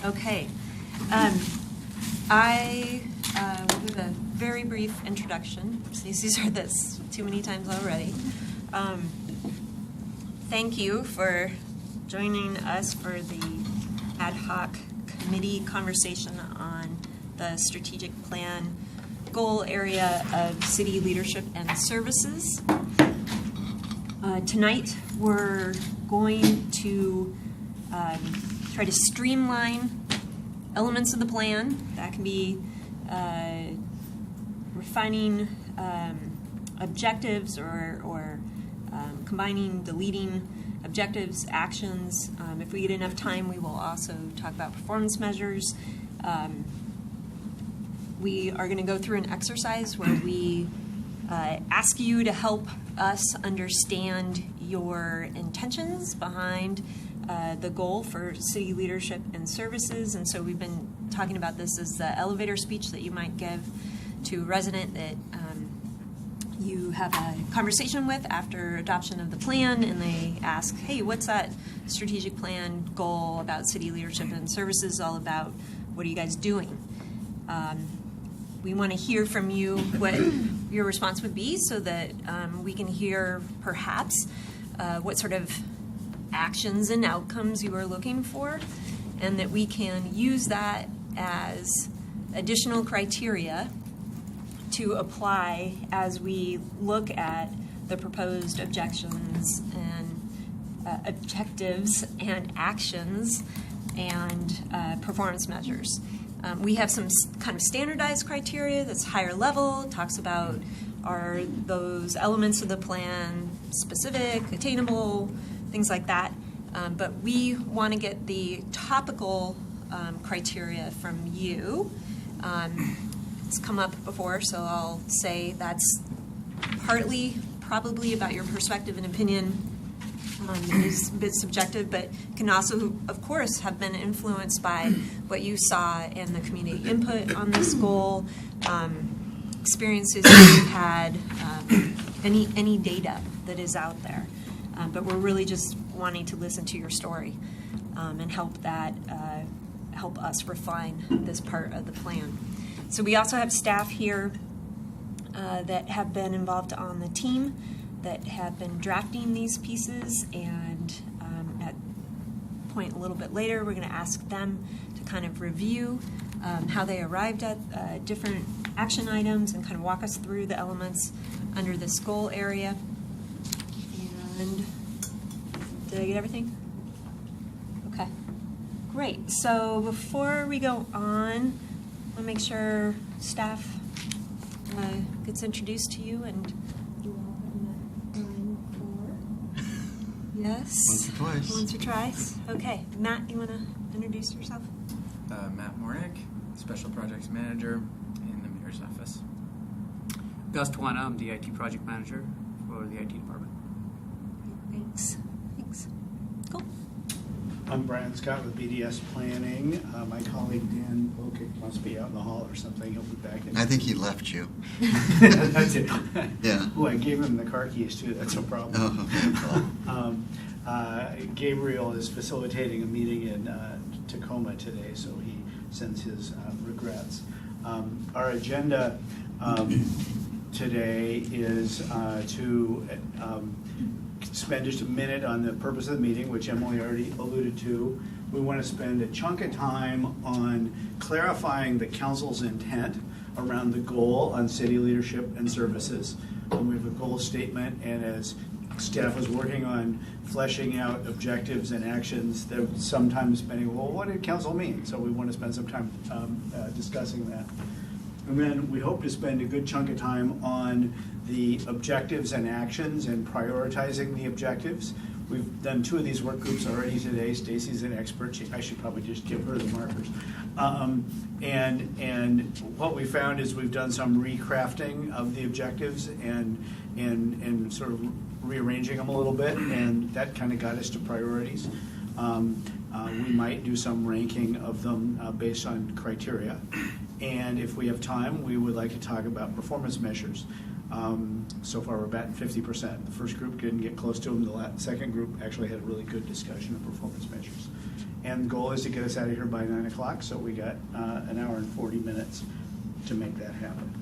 Okay. I will give a very brief introduction. Stacy's heard this too many times already. Thank you for joining us for the ad hoc committee conversation on the strategic plan goal area of city leadership and services. Tonight we're going to try to streamline elements of the plan. That can be refining objectives or combining, deleting objectives, actions. If we get enough time, we will also talk about performance measures. We are going to go through an exercise where we ask you to help us understand your intentions behind the goal for city leadership and services. And so we've been talking about this as the elevator speech that you might give to a resident that you have a conversation with after adoption of the plan, and they ask, hey, what's that strategic plan goal about city leadership and services all about? What are you guys doing? We want to hear from you what your response would be so that we can hear perhaps what sort of actions and outcomes you are looking for, and that we can use that as additional criteria to apply as we look at the proposed objectives and actions and performance measures. We have some kind of standardized criteria that's higher level, talks about are those elements of the plan specific, attainable, things like that. But we want to get the topical criteria from you. It's come up before, so I'll say that's partly probably about your perspective and opinion. It is a bit subjective, but can also, of course, have been influenced by what you saw in the community input on this goal, experiences that you've had, any data that is out there. But we're really just wanting to listen to your story and help us refine this part of the plan. So we also have staff here that have been involved on the team that have been drafting these pieces, and at a point a little bit later, we're going to ask them to kind of review how they arrived at different action items and kind of walk us through the elements under this goal area. And did I get everything? Okay, great. So before we go on, I'll make sure staff gets introduced to you, and you all have met Ryan before. Yes? Once or twice. Once or twice. Okay. Matt, you want to introduce yourself? Matt Mornick, Special Projects Manager in the Mayor's Office. Gus Tawana, I'm the IT Project Manager for the IT Department. Thanks. Cool. I'm Brian Scott with BDS Planning. My colleague Dan Bokic must be out in the hall or something. He'll be back in. I think he left you. That's it. Yeah. Oh, I gave him the car keys too. That's no problem. Oh, Gabriel is facilitating a meeting in Tacoma today, so he sends his regrets. Our agenda today is to spend just a minute on the purpose of the meeting, which Emily already alluded to. We want to spend a chunk of time on clarifying the council's intent around the goal on city leadership and services. We have a goal statement, and as staff was working on fleshing out objectives and actions, they're sometimes spending, well, what did council mean? So we want to spend some time discussing that. And then we hope to spend a good chunk of time on the objectives and actions and prioritizing the objectives. We've done 2 of these work groups already today. Stacy's an expert. I should probably just give her the markers. And what we found is we've done some recrafting of the objectives and sort of rearranging them a little bit, and that kind of got us to priorities. We might do some ranking of them based on criteria. And if we have time, we would like to talk about performance measures. So far, we're batting 50%. The first group didn't get close to them. The second group actually had a really good discussion of performance measures. And the goal is to get us out of here by 9 o'clock, so we got an hour and 40 minutes to make that happen.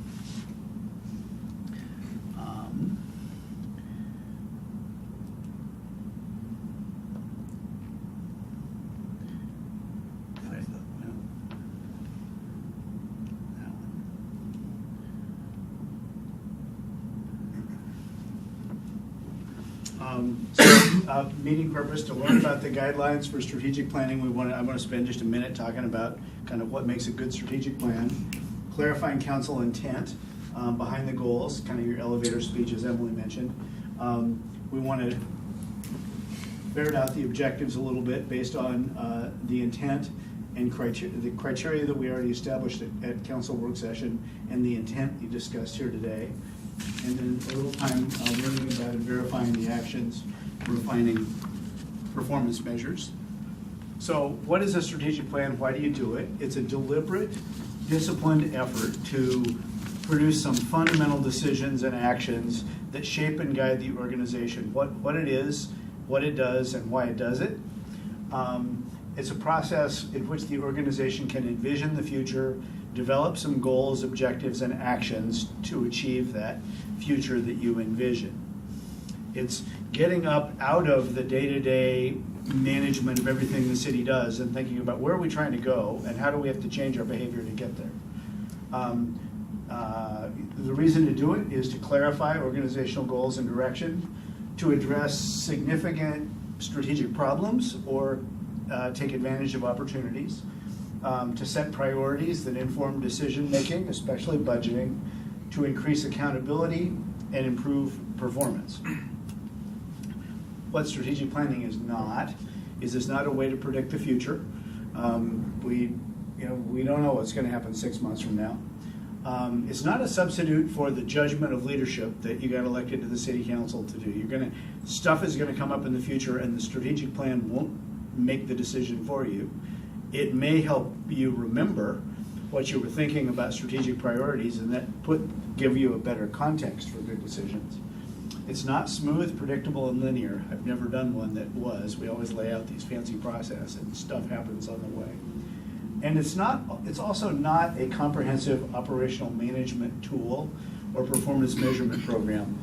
Meeting purpose, to learn about the guidelines for strategic planning. I want to spend just a minute talking about kind of what makes a good strategic plan, clarifying council intent behind the goals, kind of your elevator speech as Emily mentioned. We want to ferret out the objectives a little bit based on the intent and the criteria that we already established at council work session and the intent you discussed here today. And then a little time learning about and verifying the actions, refining performance measures. So what is a strategic plan? Why do you do it? It's a deliberate, disciplined effort to produce some fundamental decisions and actions that shape and guide the organization. What it is, what it does, and why it does it. It's a process in which the organization can envision the future, develop some goals, objectives, and actions to achieve that future that you envision. It's getting up out of the day-to-day management of everything the city does and thinking about where are we trying to go and how do we have to change our behavior to get there. The reason to do it is to clarify organizational goals and direction, to address significant strategic problems or take advantage of opportunities, to set priorities that inform decision-making, especially budgeting, to increase accountability and improve performance. What strategic planning is not, is it's not a way to predict the future. We don't know what's going to happen 6 months from now. It's not a substitute for the judgment of leadership that you got elected to the city council to do. Stuff is going to come up in the future, and the strategic plan won't make the decision for you. It may help you remember what you were thinking about strategic priorities, and that give you a better context for good decisions. It's not smooth, predictable, and linear. I've never done one that was. We always lay out these fancy processes, and stuff happens on the way. And it's also not a comprehensive operational management tool or performance measurement program.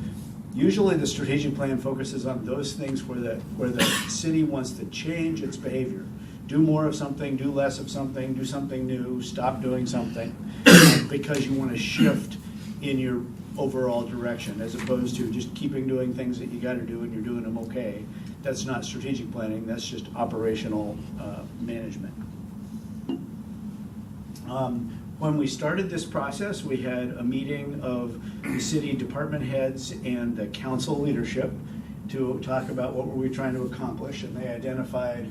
Usually the strategic plan focuses on those things where the city wants to change its behavior. Do more of something, do less of something, do something new, stop doing something, because you want to shift in your overall direction, as opposed to just keeping doing things that you got to do and you're doing them okay. That's not strategic planning, that's just operational management. When we started this process, we had a meeting of the city department heads and the council leadership to talk about what were we trying to accomplish, and they identified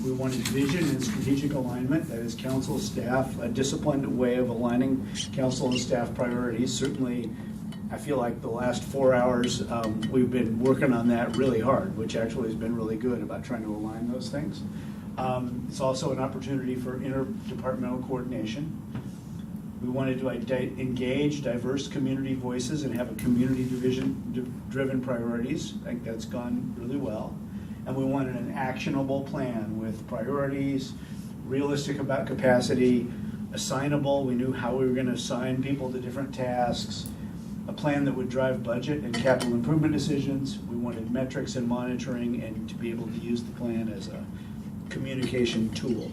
we wanted vision and strategic alignment, that is council staff, a disciplined way of aligning council and staff priorities. Certainly, I feel like the last 4 hours we've been working on that really hard, which actually has been really good about trying to align those things. It's also an opportunity for interdepartmental coordination. We wanted to engage diverse community voices and have a community-driven priorities. I think that's gone really well. And we wanted an actionable plan with priorities, realistic about capacity, assignable. We knew how we were going to assign people to different tasks, a plan that would drive budget and capital improvement decisions. We wanted metrics and monitoring, and to be able to use the plan as a communication tool.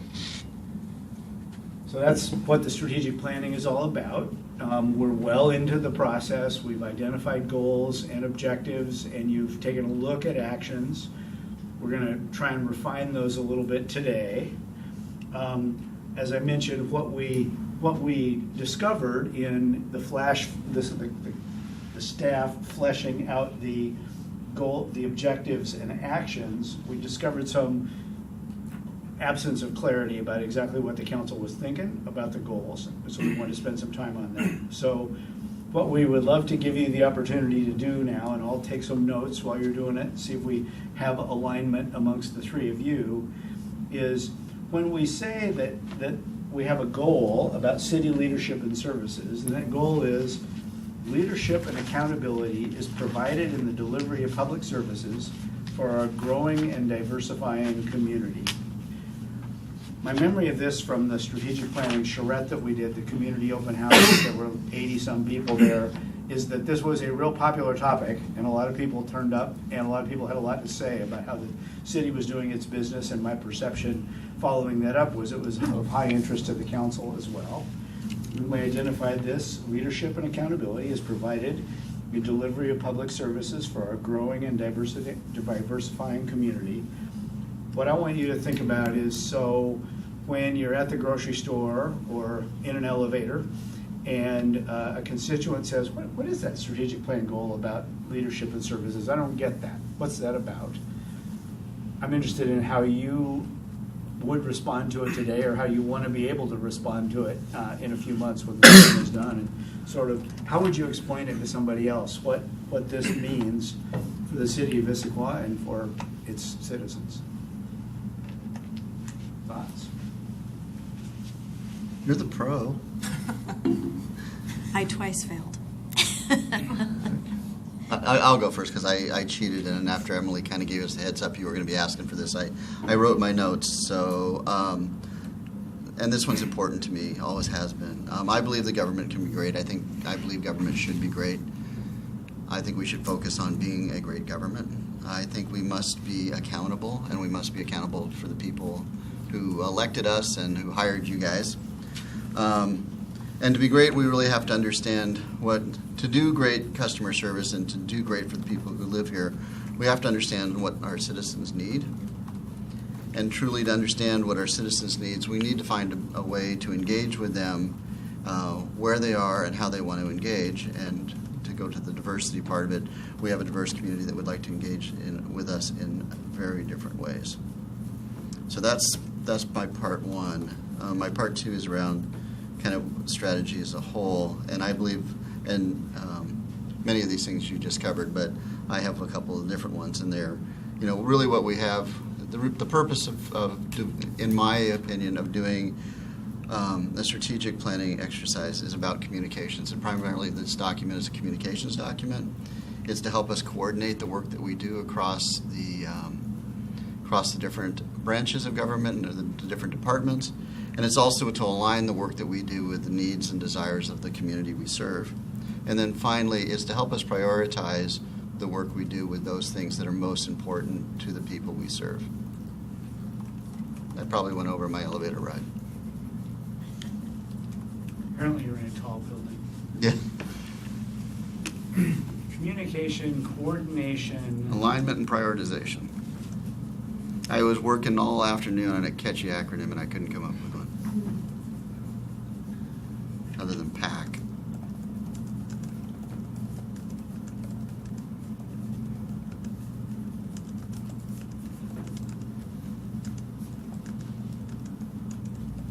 So that's what the strategic planning is all about. We're well into the process. We've identified goals and objectives, and you've taken a look at actions. We're going to try and refine those a little bit today. As I mentioned, what we discovered in the staff fleshing out the goal, the objectives and actions, we discovered some absence of clarity about exactly what the council was thinking about the goals. So we want to spend some time on that. So what we would love to give you the opportunity to do now, and I'll take some notes while you're doing it, see if we have alignment amongst the three of you, is when we say that we have a goal about city leadership and services, and that goal is leadership and accountability is provided in the delivery of public services for our growing and diversifying community. My memory of this from the strategic planning charrette that we did, the community open house, there were 80-some people there, is that this was a real popular topic, and a lot of people turned up, and a lot of people had a lot to say about how the city was doing its business, and my perception following that up was it was of high interest to the council as well. We identified this: leadership and accountability is provided in delivery of public services for our growing and diversifying community. What I want you to think about is, so when you're at the grocery store or in an elevator and a constituent says, what is that strategic plan goal about leadership and services? I don't get that. What's that about? I'm interested in how you would respond to it today, or how you want to be able to respond to it in a few months when the meeting is done. And sort of, how would you explain it to somebody else, what this means for the city of Issaquah and for its citizens? Thoughts? You're the pro. I twice failed. I'll go first because I cheated, and after Emily kind of gave us the heads up you were going to be asking for this, I wrote my notes. So, and this one's important to me, always has been. I believe the government can be great. I believe government should be great. I think we should focus on being a great government. I think we must be accountable, and we must be accountable for the people who elected us and who hired you guys. And to be great, we really have to understand to do great customer service and to do great for the people who live here, we have to understand what our citizens need. And truly to understand what our citizens need, we need to find a way to engage with them where they are and how they want to engage. And to go to the diversity part of it, we have a diverse community that would like to engage with us in very different ways. So that's my part one. My part two is around kind of strategy as a whole, and I believe, and many of these things you just covered, but I have a couple of different ones in there. You know, really what we have, the purpose in my opinion, of doing a strategic planning exercise is about communications, and primarily this document is a communications document. It's to help us coordinate the work that we do across the different branches of government and the different departments. And it's also to align the work that we do with the needs and desires of the community we serve. And then finally is to help us prioritize the work we do with those things that are most important to the people we serve. I probably went over my elevator ride. Apparently you're in a tall building. Yeah. Communication, coordination. Alignment and prioritization. I was working all afternoon on a catchy acronym and I couldn't come up with one. Other than PAC.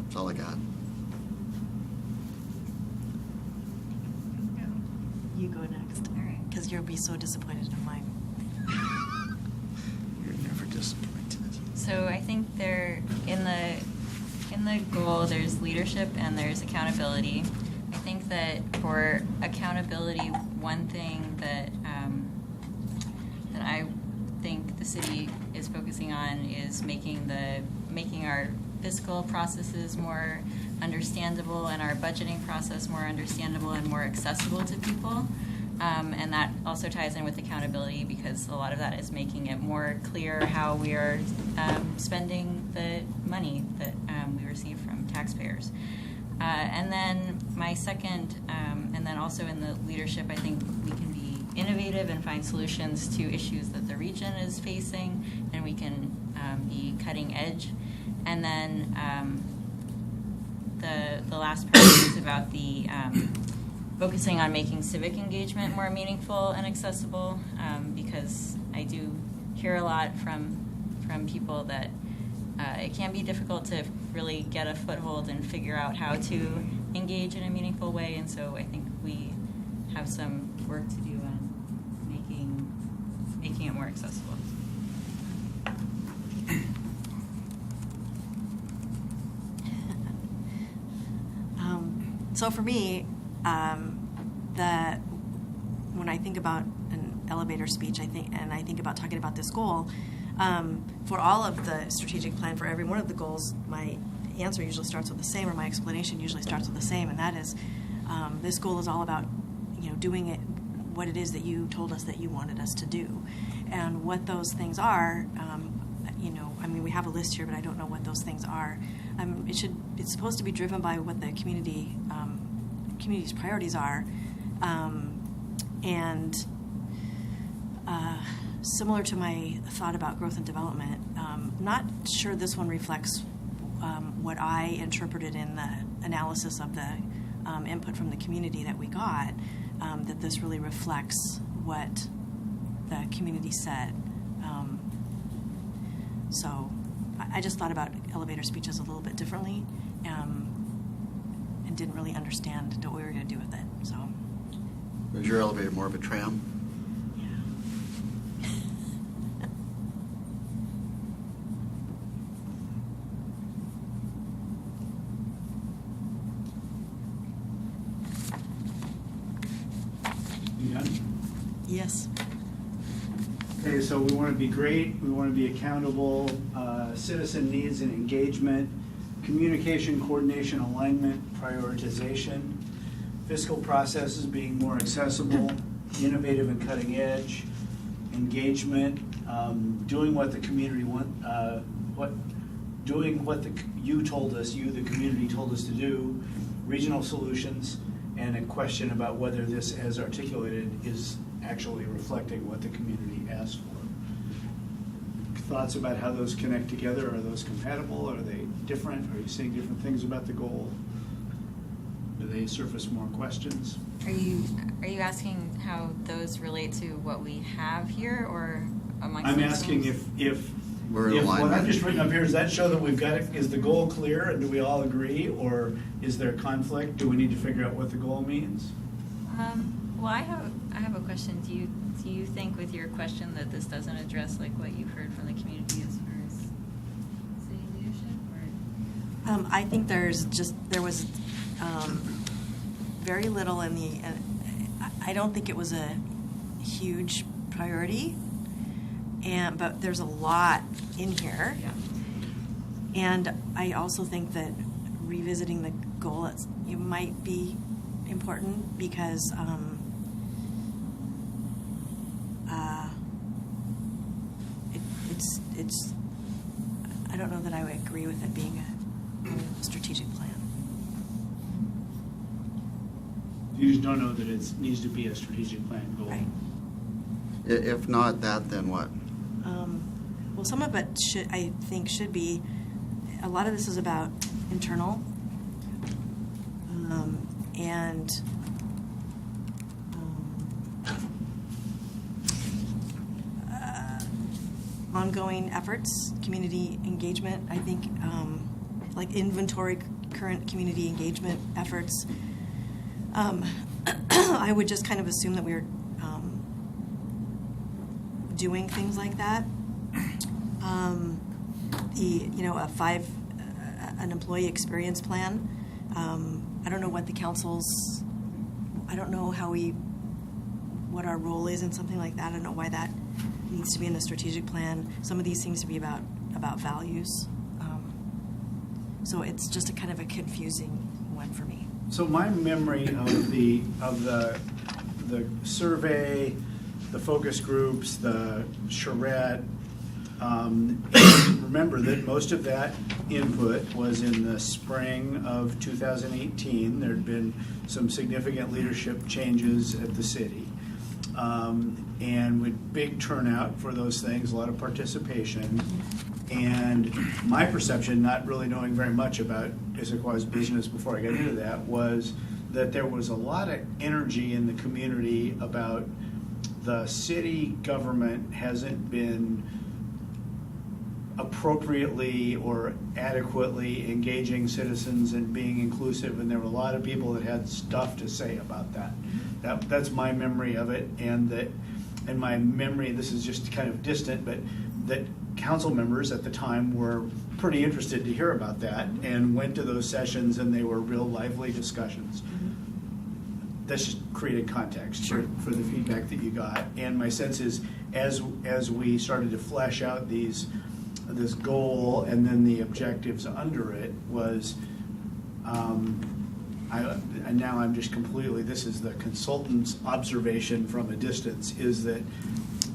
That's all I got. You go next, because you'll be so disappointed in mine. You're never disappointed. So I think in the goal there's leadership and there's accountability. I think that for accountability, one thing that I think the city is focusing on is making our fiscal processes more understandable and our budgeting process more understandable and more accessible to people. And that also ties in with accountability, because a lot of that is making it more clear how we are spending the money that we receive from taxpayers. And then my second, and then also in the leadership, I think we can be innovative and find solutions to issues that the region is facing, and we can be cutting edge. And then the last part is about the focusing on making civic engagement more meaningful and accessible, because I do hear a lot from people that it can be difficult to really get a foothold and figure out how to engage in a meaningful way, and so I think we have some work to do on making it more accessible. So for me, when I think about an elevator speech, I think about talking about this goal, for all of the strategic plan, for every one of the goals, answer usually starts with the same, or my explanation usually starts with the same, and that is, this goal is all about, doing it, what it is that you told us that you wanted us to do. And what those things are, we have a list here, but I don't know what those things are. It's supposed to be driven by what the community's priorities are, and similar to my thought about growth and development, not sure this one reflects what I interpreted in the analysis of the input from the community that we got, that this really reflects what the community said. So I just thought about elevator speeches a little bit differently, and didn't really understand what we were going to do with it. So, Was your elevator more of a tram? You done? yes. Okay, so we want to be great, we want to be accountable, citizen needs and engagement, communication, coordination, alignment, prioritization, fiscal processes being more accessible, innovative and cutting edge, engagement, doing what the community doing what you, the community told us to do, regional solutions, and a question about whether this, as articulated, is actually reflecting what the community asked for. Thoughts about how those connect together? Are those compatible? Are they different? Are you seeing different things about the goal? Do they surface more questions? Are you asking how those relate to what we have here, or amongst I'm ourselves? asking if We're in what alignment. I've just written up here, does that show that we've got it? Is the goal clear, and do we all agree, or is there conflict? Do we need to figure out what the goal means? Well, I have a question. Do you think with your question that this doesn't address like what you've heard from the community as far as city leadership? Or? I think there was very little in the. I don't think it was a huge priority, but there's a lot in here. Yeah. And I also think that revisiting the goal it might be important because it's I don't know that I would agree with it being a strategic plan. You just don't know that it needs to be a strategic plan goal. Right. If not that, then what? Well, some of it I think should be. A lot of this is about internal and ongoing efforts, community engagement. I think like inventory current community engagement efforts. I would just kind of assume that we're doing things like that. An employee experience plan. I don't know what the council's. I don't know what our role is in something like that. I don't know why that needs to be in the strategic plan. Some of these seems to be about values. So it's just a kind of a confusing one for me. So my memory of the survey, the focus groups, the charrette. Remember that most of that input was in the spring of 2018. There had been some significant leadership changes at the city. And with big turnout for those things, a lot of participation. And my perception, not really knowing very much about Issaquah's business before I got into that, was that there was a lot of energy in the community about the city government hasn't been appropriately or adequately engaging citizens and being inclusive, and there were a lot of people that had stuff to say about that. That's my memory of it, and my memory, this is just kind of distant, but that council members at the time were pretty interested to hear about that and went to those sessions, and they were real lively discussions. That's just created context for the feedback that you got. And my sense is, as we started to flesh out these this goal and then the objectives under it was, and now I'm just completely, this is the consultant's observation from a distance, is that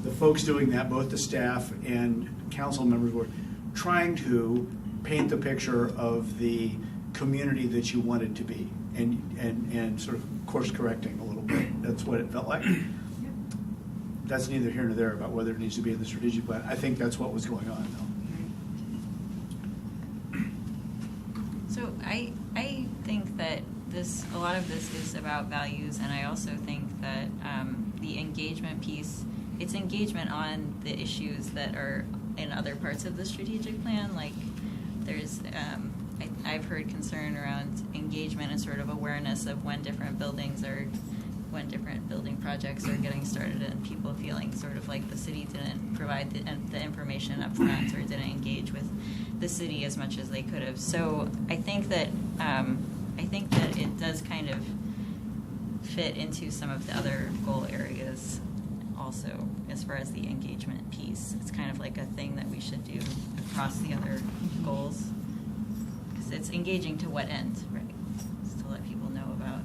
the folks doing that, both the staff and council members, were trying to paint the picture of the community that you wanted to be, and sort of course correcting a little bit. That's what it felt like. That's neither here nor there about whether it needs to be in the strategic plan. I think that's what was going on, though. So I think that a lot of this is about values, and I also think that the engagement piece, it's engagement on the issues that are in other parts of the strategic plan. Like there's, I've heard concern around engagement and sort of awareness of when different building projects are getting started, and people feeling sort of like the city didn't provide the information up front or didn't engage with the city as much as they could have. So I think that it does kind of fit into some of the other goal areas also, as far as the engagement piece. It's kind of like a thing that we should do across the other goals, because it's engaging to what end, right? Just to let people know about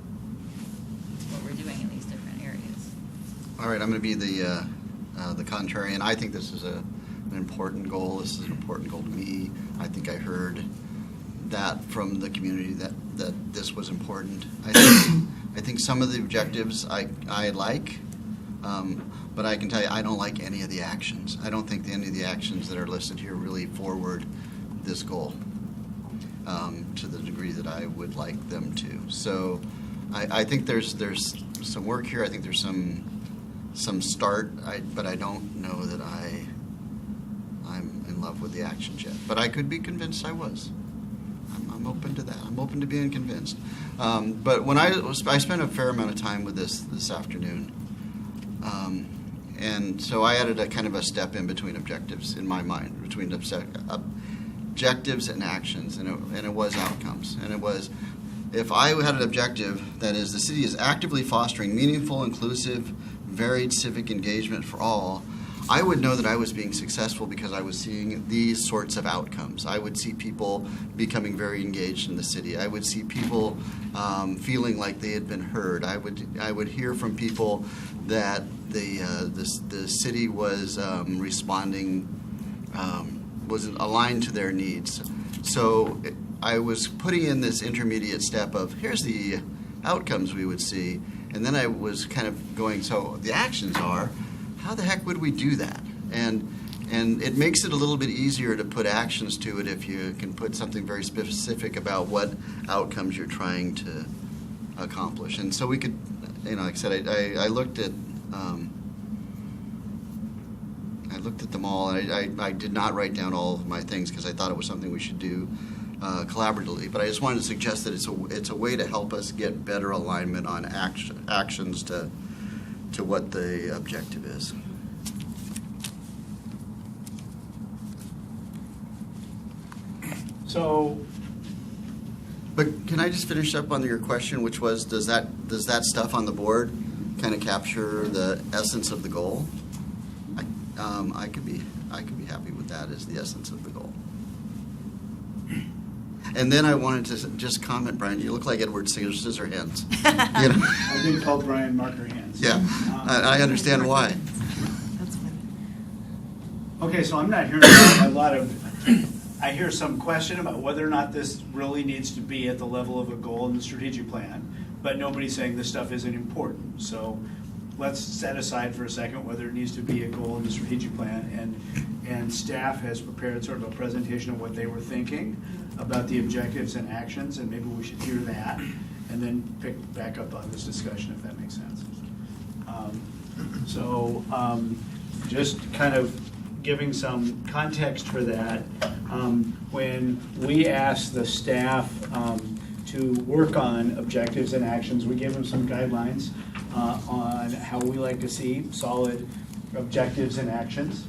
what we're doing in these different areas. All right, I'm going to be the contrarian. I think this is an important goal. This is an important goal to me. I think I heard that from the community that this was important. I think some of the objectives I like, but I can tell you I don't like any of the actions. I don't think any of the actions that are listed here really forward this goal to the degree that I would like them to. So I think there's some work here. I think there's some start, but I don't know that I'm in love with the actions yet. But I could be convinced I was. I'm open to that. I'm open to being convinced. But when I spent a fair amount of time with this afternoon, and so I added a kind of a step in between objectives in my mind, between objectives and actions, and it was outcomes. And it was, if I had an objective that is the city is actively fostering meaningful, inclusive, varied civic engagement for all, I would know that I was being successful because I was seeing these sorts of outcomes. I would see people becoming very engaged in the city. I would see people feeling like they had been heard. I would hear from people that the city was responding, was aligned to their needs. So I was putting in this intermediate step of here's the outcomes we would see, and then I was kind of going, so the actions are, how the heck would we do that? And it makes it a little bit easier to put actions to it if you can put something very specific about what outcomes you're trying to accomplish. And so we could, like I said, I looked at them all, and I did not write down all of my things because I thought it was something we should do collaboratively. But I just wanted to suggest that it's a way to help us get better alignment on actions to what the objective is. So, but can I just finish up on your question, which was, does that stuff on the board kind of capture the essence of the goal? I could be happy with that as the essence of the goal. And then I wanted to just comment, Brian, you look like Edward Scissorhands. You know? I've been called Brian Marker Hands. Yeah, I understand why. That's funny. Okay, so I'm not hearing a lot of, I hear some question about whether or not this really needs to be at the level of a goal in the strategic plan, but nobody's saying this stuff isn't important. So let's set aside for a second whether it needs to be a goal in the strategic plan, and staff has prepared sort of a presentation of what they were thinking about the objectives and actions, and maybe we should hear that and then pick back up on this discussion, if that makes sense. Just kind of giving some context for that, when we asked the staff to work on objectives and actions, we gave them some guidelines on how we like to see solid objectives and actions.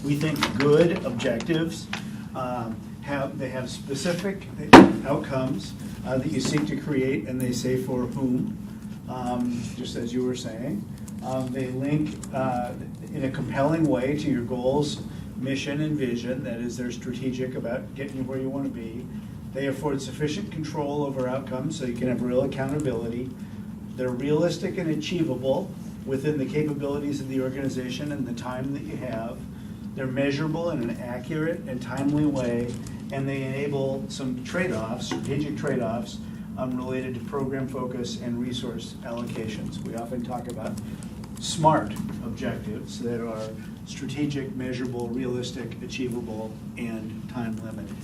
We think good objectives have specific outcomes that you seek to create, and they say for whom, just as you were saying. They link in a compelling way to your goals, mission and vision, that is, they're strategic about getting you where you want to be. They afford sufficient control over outcomes so you can have real accountability. They're realistic and achievable within the capabilities of the organization and the time that you have. They're measurable in an accurate and timely way, and they enable some trade-offs, strategic trade-offs, related to program focus and resource allocations. We often talk about SMART objectives that are strategic, measurable, realistic, achievable, and time-limited.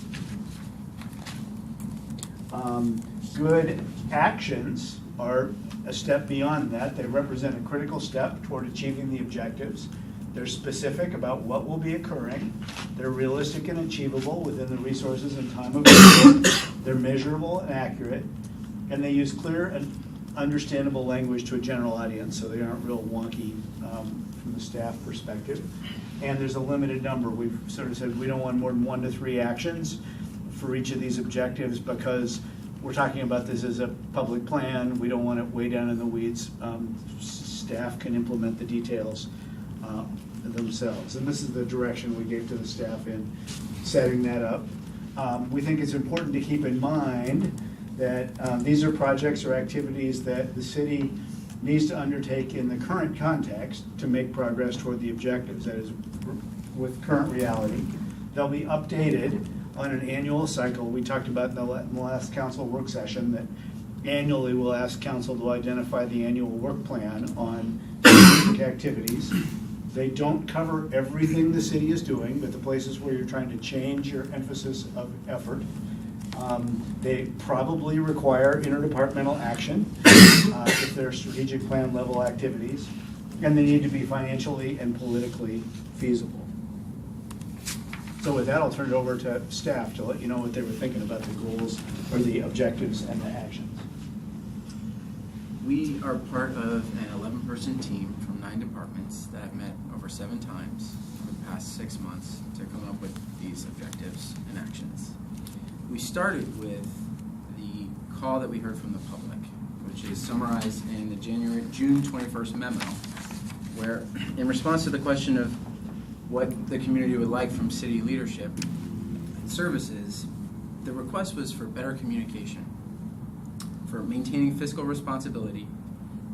Good actions are a step beyond that. They represent a critical step toward achieving the objectives. They're specific about what will be occurring. They're realistic and achievable within the resources and time available. They're measurable and accurate. And they use clear and understandable language to a general audience, so they aren't real wonky from the staff perspective. And there's a limited number. We've sort of said we don't want more than 1 to 3 actions for each of these objectives because we're talking about this as a public plan. We don't want it way down in the weeds. Staff can implement the details themselves. And this is the direction we gave to the staff in setting that up. We think it's important to keep in mind that these are projects or activities that the city needs to undertake in the current context to make progress toward the objectives, that is, with current reality. They'll be updated on an annual cycle. We talked about in the last council work session that annually we'll ask council to identify the annual work plan on specific activities. They don't cover everything the city is doing, but the places where you're trying to change your emphasis of effort. They probably require interdepartmental action if they're strategic plan level activities, and they need to be financially and politically feasible. So with that, I'll turn it over to staff to let you know what they were thinking about the goals or the objectives and the actions. We are part of an 11-person team from 9 departments that have met over 7 times over the past 6 months to come up with these objectives and actions. We started with the call that we heard from the public, which is summarized in the June 21st memo, where in response to the question of what the community would like from city leadership and services, the request was for better communication, for maintaining fiscal responsibility,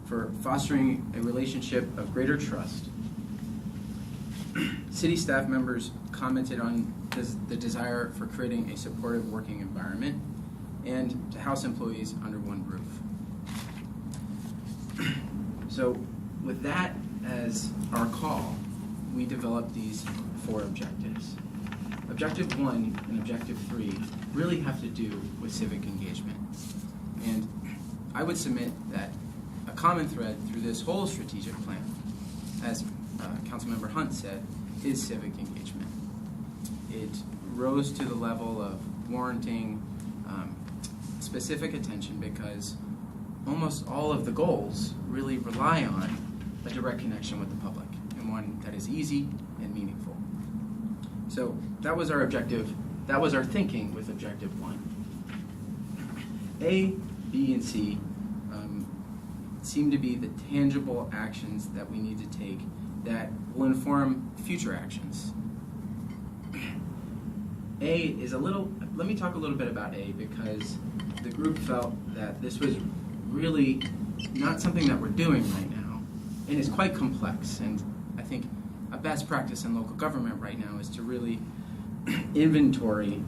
for fostering a relationship of greater trust. City staff members commented on the desire for creating a supportive working environment and to house employees under one roof. So with that as our call, we developed these 4 objectives. Objective 1 and Objective 3 really have to do with civic engagement. And I would submit that a common thread through this whole strategic plan, as Councilmember Hunt said, is civic engagement. It rose to the level of warranting specific attention because almost all of the goals really rely on a direct connection with the public, and one that is easy and meaningful. So that was our objective. That was our thinking with Objective 1. A, B, and C seem to be the tangible actions that we need to take that will inform future actions. A is let me talk a little bit about A because the group felt that this was really not something that we're doing right now, and it's quite complex. And I think a best practice in local government right now is to really inventory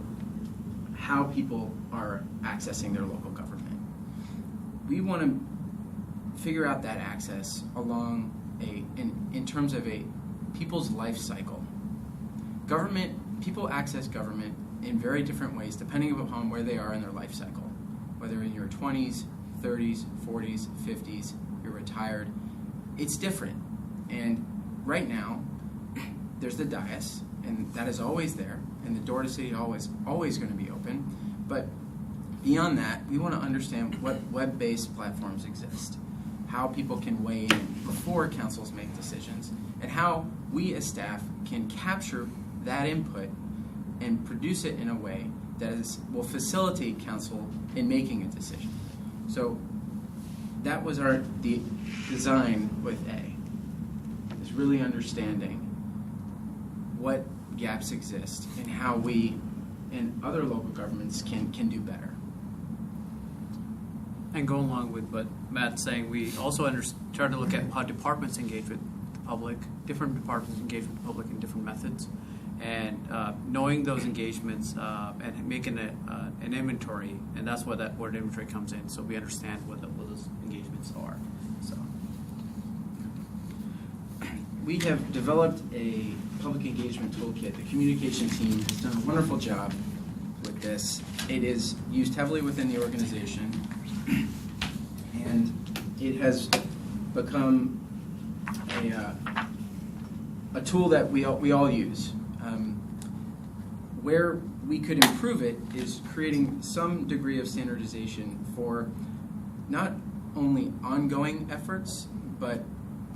how people are accessing their local government. We want to figure out that access along in terms of a people's life cycle. People access government in very different ways depending upon where they are in their life cycle. Whether in your 20s, 30s, 40s, 50s, you're retired, it's different. And right now, there's the dais, and that is always there, and the door to city hall is always going to be open. But beyond that, we want to understand what web-based platforms exist, how people can weigh in before councils make decisions, and how we as staff can capture that input and produce it in a way that will facilitate council in making a decision. So that was the design with A, is really understanding what gaps exist and how we and other local governments can do better. And go along with what Matt's saying, we also try to look at how departments engage with the public. Different departments engage with the public in different methods. And knowing those engagements and making an inventory, and that's where that word inventory comes in, so we understand what those engagements are. So We have developed a public engagement toolkit. The communication team has done a wonderful job with this. It is used heavily within the organization, and it has become a tool that we all use. Where we could improve it is creating some degree of standardization for not only ongoing efforts, but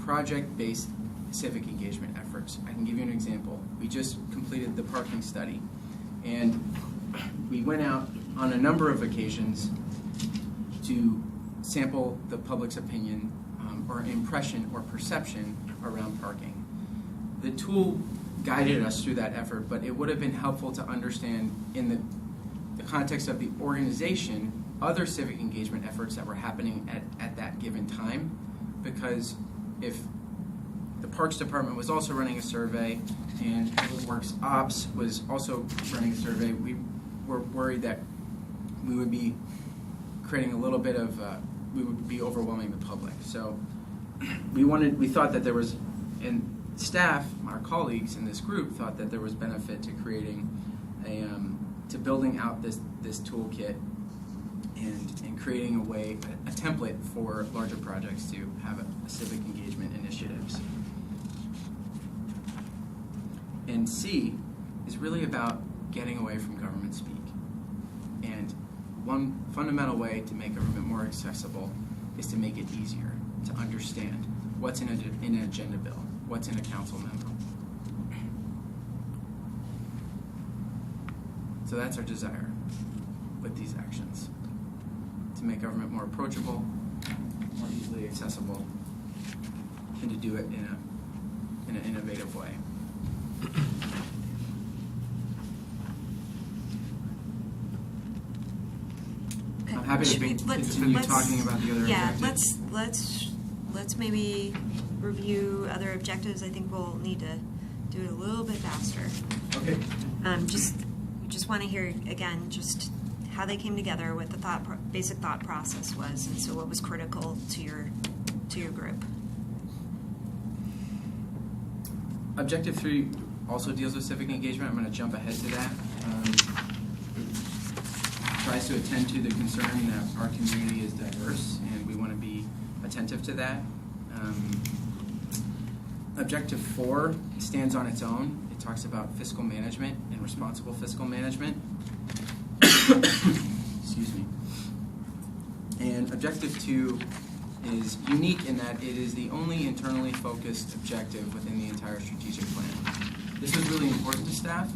project-based civic engagement efforts. I can give you an example. We just completed the parking study, and we went out on a number of occasions to sample the public's opinion or impression or perception around parking. The tool guided us through that effort, but it would have been helpful to understand in the context of the organization other civic engagement efforts that were happening at that given time, because if the Parks Department was also running a survey and Public Works Ops was also running a survey, we were worried that we would be creating a little bit of, we would be overwhelming the public. So we thought that there was, and staff, our colleagues in this group thought that there was benefit to creating to building out this toolkit and creating a way, a template for larger projects to have a civic engagement initiatives. And C is really about getting away from government speak. And one fundamental way to make government more accessible is to make it easier to understand what's in an agenda bill, what's in a council memo. So that's our desire with these actions, to make government more approachable, more easily accessible, and to do it in an innovative way. I'm happy to continue talking about the other objectives. Let's maybe review other objectives. I think we'll need to do it a little bit faster. Okay. Just want to hear again just how they came together, what the basic thought process was, and so what was critical to your group. Objective 3 also deals with civic engagement. I'm going to jump ahead to that. It tries to attend to the concern that our community is diverse, and we want to be attentive to that. Objective 4 stands on its own. It talks about fiscal management and responsible fiscal management. Excuse me. And Objective 2 is unique in that it is the only internally focused objective within the entire strategic plan. This is really important to staff.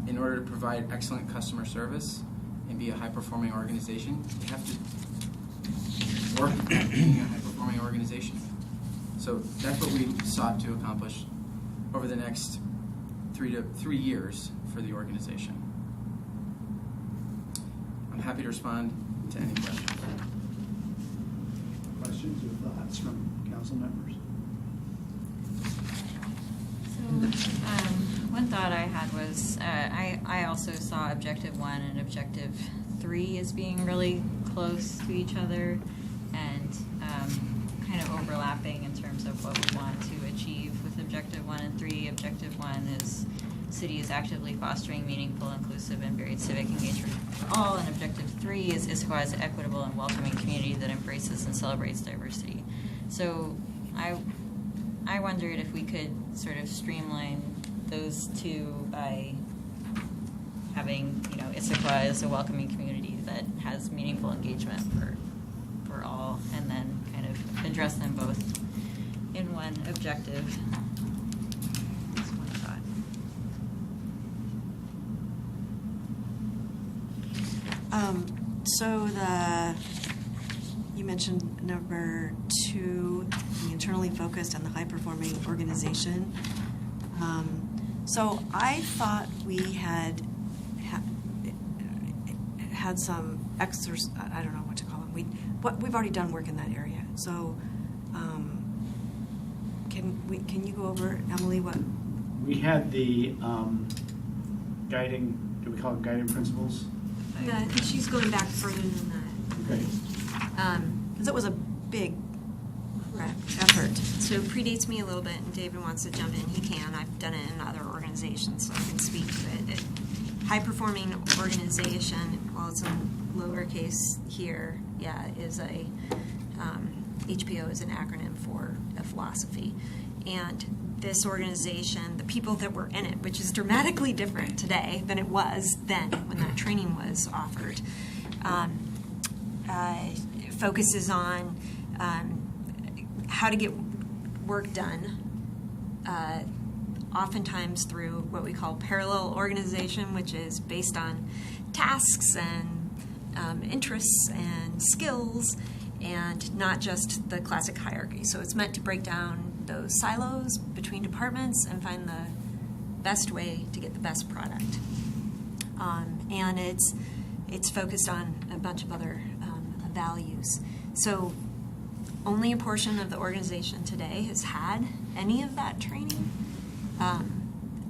In order to provide excellent customer service and be a high-performing organization, you have to work at being a high-performing organization. So that's what we sought to accomplish over the next 3 years for the organization. I'm happy to respond to any questions. Questions or thoughts from council members? So, one thought I had was I also saw Objective 1 and Objective 3 as being really close to each other and kind of overlapping in terms of what we want to achieve with Objective 1 and 3. Objective 1 is city is actively fostering meaningful, inclusive, and varied civic engagement for all, and Objective 3 is Issaquah is an equitable and welcoming community that embraces and celebrates diversity. So I wondered if we could sort of streamline those two by having, Issaquah is a welcoming community that has meaningful engagement for all, and then kind of address them both in one objective. That's one thought. So you mentioned number 2, the internally focused and the high-performing organization. So I thought we had some I don't know what to call them. We've already done work in that area. So can you go over, Emily, what? We had the guiding, do we call it guiding principles? Yeah, I think she's going back further than that. Okay. Because it was a big effort. So it predates me a little bit, and David wants to jump in. He can. I've done it in other organizations, so I can speak to it. High-performing organization, well, it's in lowercase here, is a HPO is an acronym for a philosophy. And this organization, the people that were in it, which is dramatically different today than it was then when that training was offered, focuses on how to get work done, oftentimes through what we call parallel organization, which is based on tasks and interests and skills, and not just the classic hierarchy. So it's meant to break down those silos between departments and find the best way to get the best product. And it's focused on a bunch of other values. So only a portion of the organization today has had any of that training.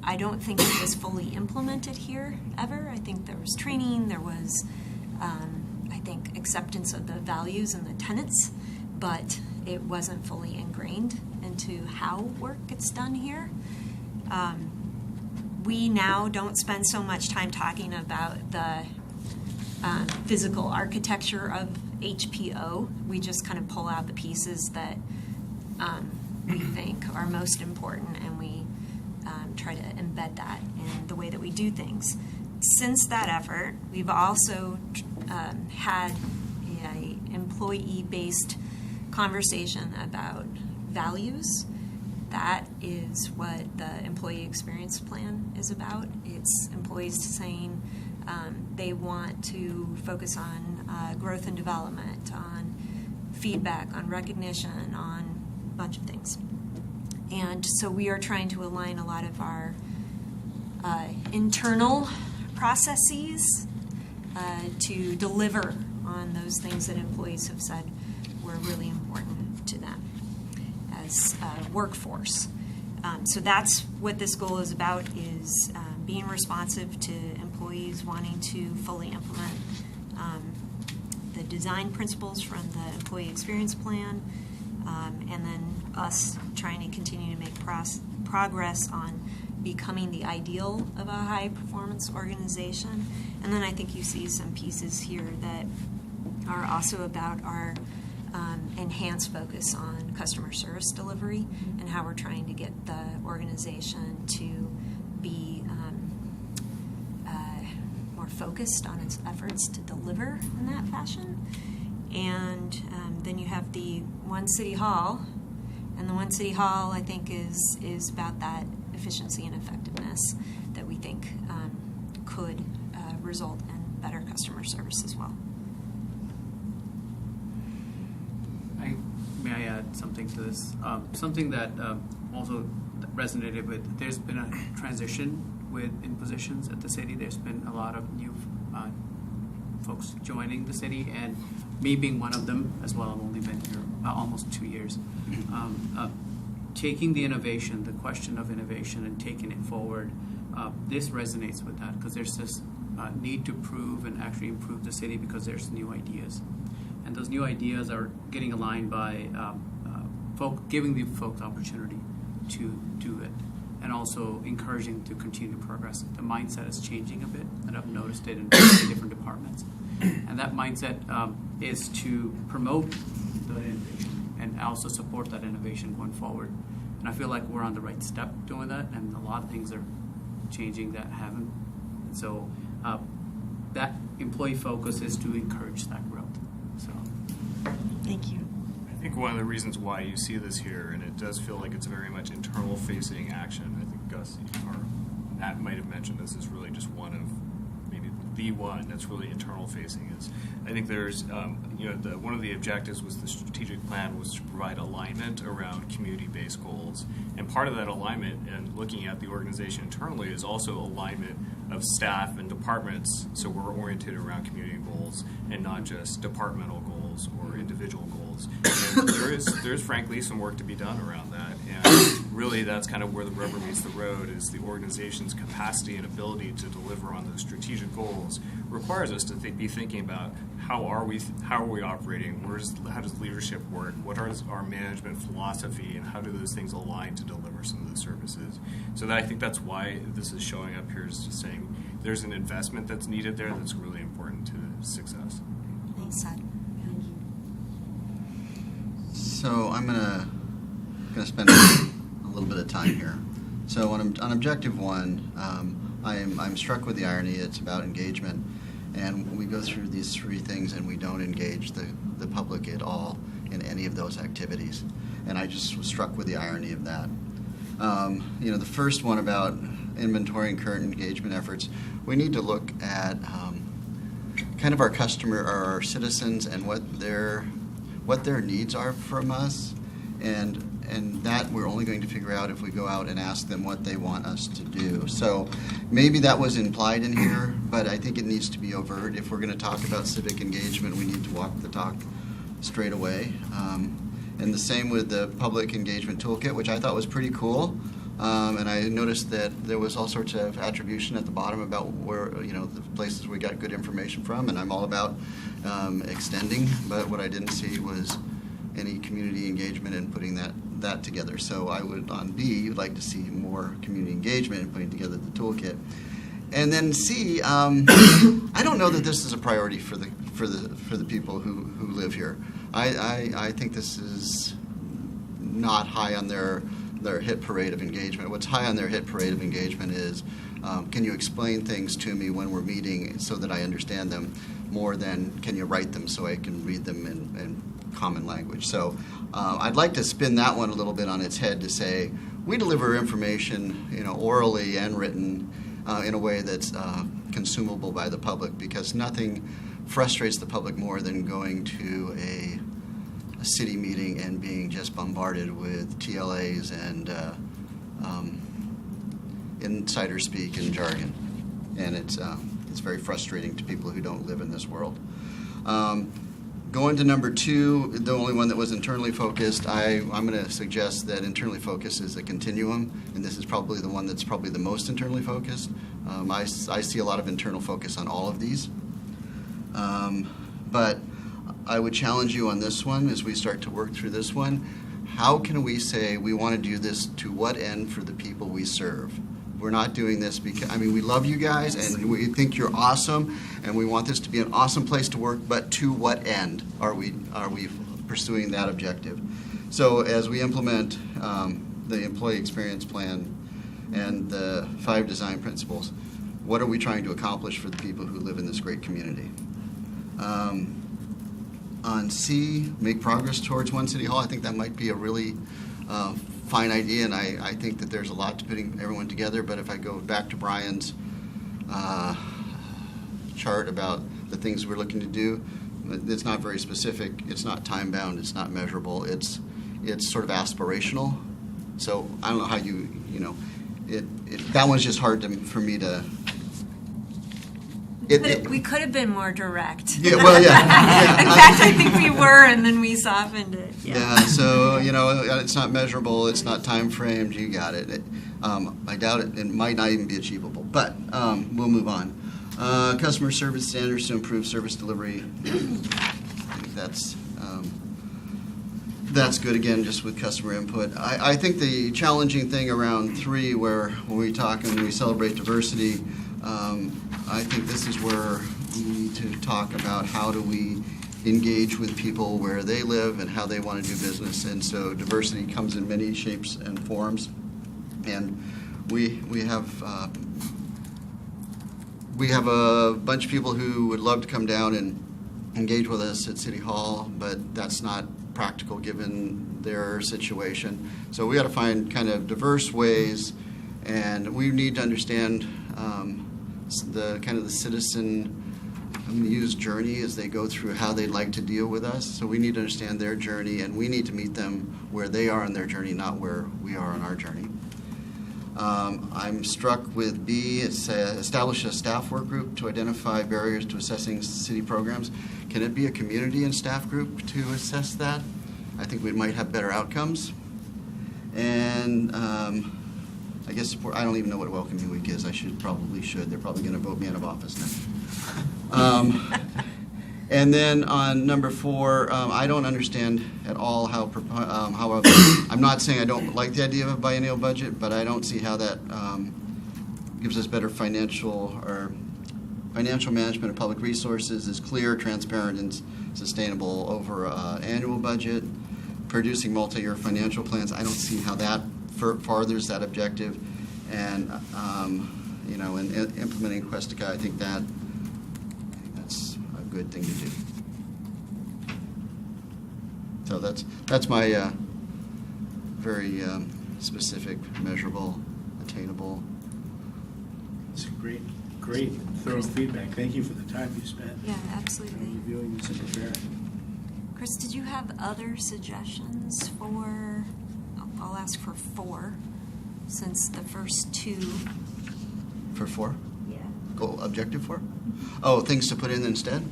I don't think it was fully implemented here ever. I think there was training, there was I think acceptance of the values and the tenets, but it wasn't fully ingrained into how work gets done here. We now don't spend so much time talking about the physical architecture of HPO. We just kind of pull out the pieces that we think are most important, and we try to embed that in the way that we do things. Since that effort, we've also had an employee-based conversation about values. That is what the employee experience plan is about. It's employees saying they want to focus on growth and development, on feedback, on recognition, on a bunch of things. And so we are trying to align a lot of our internal processes to deliver on those things that employees have said were really important to them as a workforce. So that's what this goal is about, is being responsive to employees wanting to fully implement the design principles from the employee experience plan, and then us trying to continue to make progress on becoming the ideal of a high-performance organization. And then I think you see some pieces here that are also about our enhanced focus on customer service delivery and how we're trying to get the organization to be more focused on its efforts to deliver in that fashion. And then you have the One City Hall, and the One City Hall, I think, is about that efficiency and effectiveness that we think could result in better customer service as well. May I add something to this? Something that also resonated with, there's been a transition in positions at the city. There's been a lot of new folks joining the city, and me being one of them as well. I've only been here almost 2 years. Taking the innovation, the question of innovation, and taking it forward, this resonates with that, because there's this need to prove and actually improve the city because there's new ideas. And those new ideas are getting aligned by giving the folks opportunity to do it, and also encouraging to continue to progress. The mindset is changing a bit, and I've noticed it in different departments. And that mindset is to promote the innovation and also support that innovation going forward. And I feel like we're on the right step doing that, and a lot of things are changing that haven't. And so that employee focus is to encourage that growth. So, Thank you. I think one of the reasons why you see this here, and it does feel like it's very much internal-facing action. I think Gus or Matt might have mentioned this is really just one of maybe the one that's really internal facing is, I think there's, one of the objectives was the strategic plan was to provide alignment around community-based goals. And part of that alignment and looking at the organization internally is also alignment of staff and departments, so we're oriented around community goals and not just departmental goals or individual goals. And there's frankly some work to be done around that, and really that's kind of where the rubber meets the road, is the organization's capacity and ability to deliver on those strategic goals requires us to be thinking about how are we operating, how does leadership work, what is our management philosophy, and how do those things align to deliver some of the services. So I think that's why this is showing up here, is just saying there's an investment that's needed there that's really important to success. Thanks, Todd. So I'm gonna spend a little bit of time here. So on objective one, I'm struck with the irony. It's about engagement, and we go through these three things and we don't engage the public at all in any of those activities. And I just was struck with the irony of that. The first one about inventorying current engagement efforts, we need to look at kind of our customer, or our citizens, and what their needs are from us, and that we're only going to figure out if we go out and ask them what they want us to do. So maybe that was implied in here, but I think it needs to be overt. If we're going to talk about civic engagement, we need to walk the talk straight away. And the same with the public engagement toolkit, which I thought was pretty cool. And I noticed that there was all sorts of attribution at the bottom about where, the places we got good information from, and I'm all about extending, but what I didn't see was any community engagement in putting that together. So I would, on B, like to see more community engagement in putting together the toolkit. And then C, I don't know that this is a priority for the people who live here. I think this is not high on their hit parade of engagement. What's high on their hit parade of engagement is, can you explain things to me when we're meeting so that I understand them, more than can you write them so I can read them in common language. So I'd like to spin that one a little bit on its head to say we deliver information, orally and written, in a way that's consumable by the public, because nothing frustrates the public more than going to a city meeting and being just bombarded with TLAs and insider speak and jargon, and it's very frustrating to people who don't live in this world. Going to number 2, the only one that was internally focused, I'm going to suggest that internally focused is a continuum, and this is probably the one that's probably the most internally focused. I see a lot of internal focus on all of these, but I would challenge you on this one as we start to work through this one. How can we say we want to do this to what end for the people we serve? We're not doing this because, we love you guys and we think you're awesome and we want this to be an awesome place to work, but to what end are we pursuing that objective? So as we implement the employee experience plan and the 5 design principles, what are we trying to accomplish for the people who live in this great community? On C, make progress towards one city hall. I think that might be a really fine idea, and I think that there's a lot to putting everyone together, but if I go back to Brian's chart about the things we're looking to do, it's not very specific, it's not time-bound, it's not measurable, it's sort of aspirational. So I don't know how that one's just hard for me to... We could have been more direct. Yeah, well, yeah. In fact, I think we were, and then we softened it. Yeah, so, it's not measurable, it's not time framed, you got it. I doubt it might not even be achievable, but we'll move on. Customer service standards to improve service delivery. I think that's good, again, just with customer input. I think the challenging thing around 3, where when we talk and we celebrate diversity, I think this is where we need to talk about how do we engage with people where they live and how they want to do business. And so diversity comes in many shapes and forms. And we have a bunch of people who would love to come down and engage with us at City Hall, but that's not practical given their situation. So we got to find kind of diverse ways, and we need to understand the kind of the citizen, I'm going to use journey as they go through how they'd like to deal with us. So we need to understand their journey, and we need to meet them where they are on their journey, not where we are on our journey. I'm struck with B. It says establish a staff work group to identify barriers to assessing city programs. Can it be a community and staff group to assess that? I think we might have better outcomes. And I guess I don't even know what welcoming week is. I probably should. They're probably going to vote me out of office now. And then on number 4, I don't understand at all how I'm not saying I don't like the idea of a biennial budget, but I don't see how that gives us better financial management of public resources, is clear, transparent, and sustainable over an annual budget. Producing multi-year financial plans, I don't see how that farthers that objective. And and implementing Questica, I think that's a good thing to do. So that's my very specific, measurable, attainable. It's great, thorough feedback. Thank you for the time you spent. Yeah, absolutely. Reviewing this and preparing. Chris, did you have other suggestions for, I'll ask for 4, since the first 2. For 4? Yeah. Goal, objective 4? Oh, things to put in instead?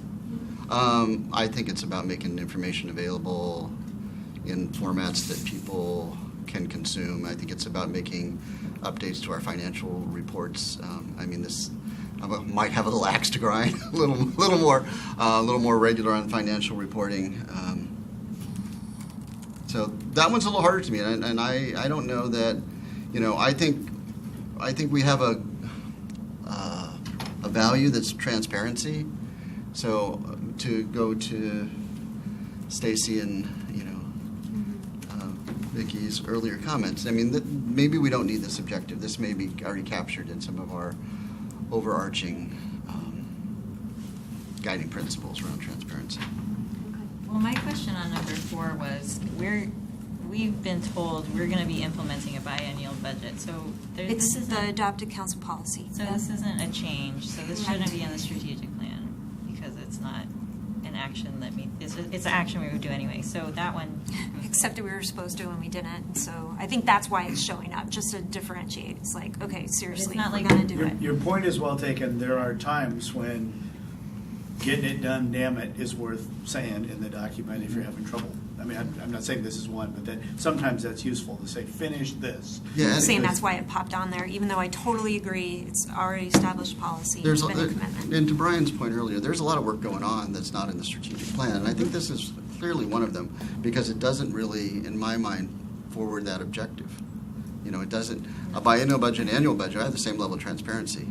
I think it's about making information available in formats that people can consume. I think it's about making updates to our financial reports. This might have a little axe to grind, a little more regular on financial reporting. So that one's a little harder to me, and I don't know that, I think we have a value that's transparency. So to go to Stacy and Vicky's earlier comments, maybe we don't need this objective. This may be already captured in some of our overarching guiding principles around transparency. Well, my question on number 4 was we've been told we're going to be implementing a biennial budget. So It's the adopted council policy. So this isn't a change. So this shouldn't be in the strategic plan because it's not an action that it's an action we would do anyway. So that one. Except that we were supposed to and we didn't. And so I think that's why it's showing up, just to differentiate. It's like, okay, seriously, not we're like going to do it. Your point is well taken. There are times when getting it done, damn it, is worth saying in the document if you're having trouble. I'm not saying this is one, but that sometimes that's useful to say, finish this. Yeah, I'm saying that's why it popped on there, even though I totally agree. It's already established policy. It's been a commitment. And to Brian's point earlier, there's a lot of work going on that's not in the strategic plan, and I think this is clearly one of them because it doesn't really, in my mind, forward that objective. It doesn't. A biennial budget, annual budget, I have the same level of transparency.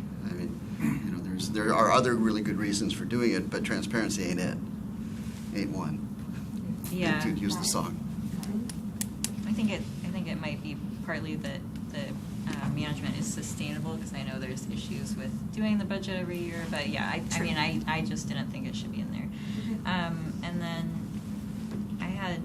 There are other really good reasons for doing it, but transparency ain't it. Ain't one. Yeah. To use the song. I think it might be partly that the management is sustainable because I know there's issues with doing the budget every year. But yeah, I just didn't think it should be in there. And then I had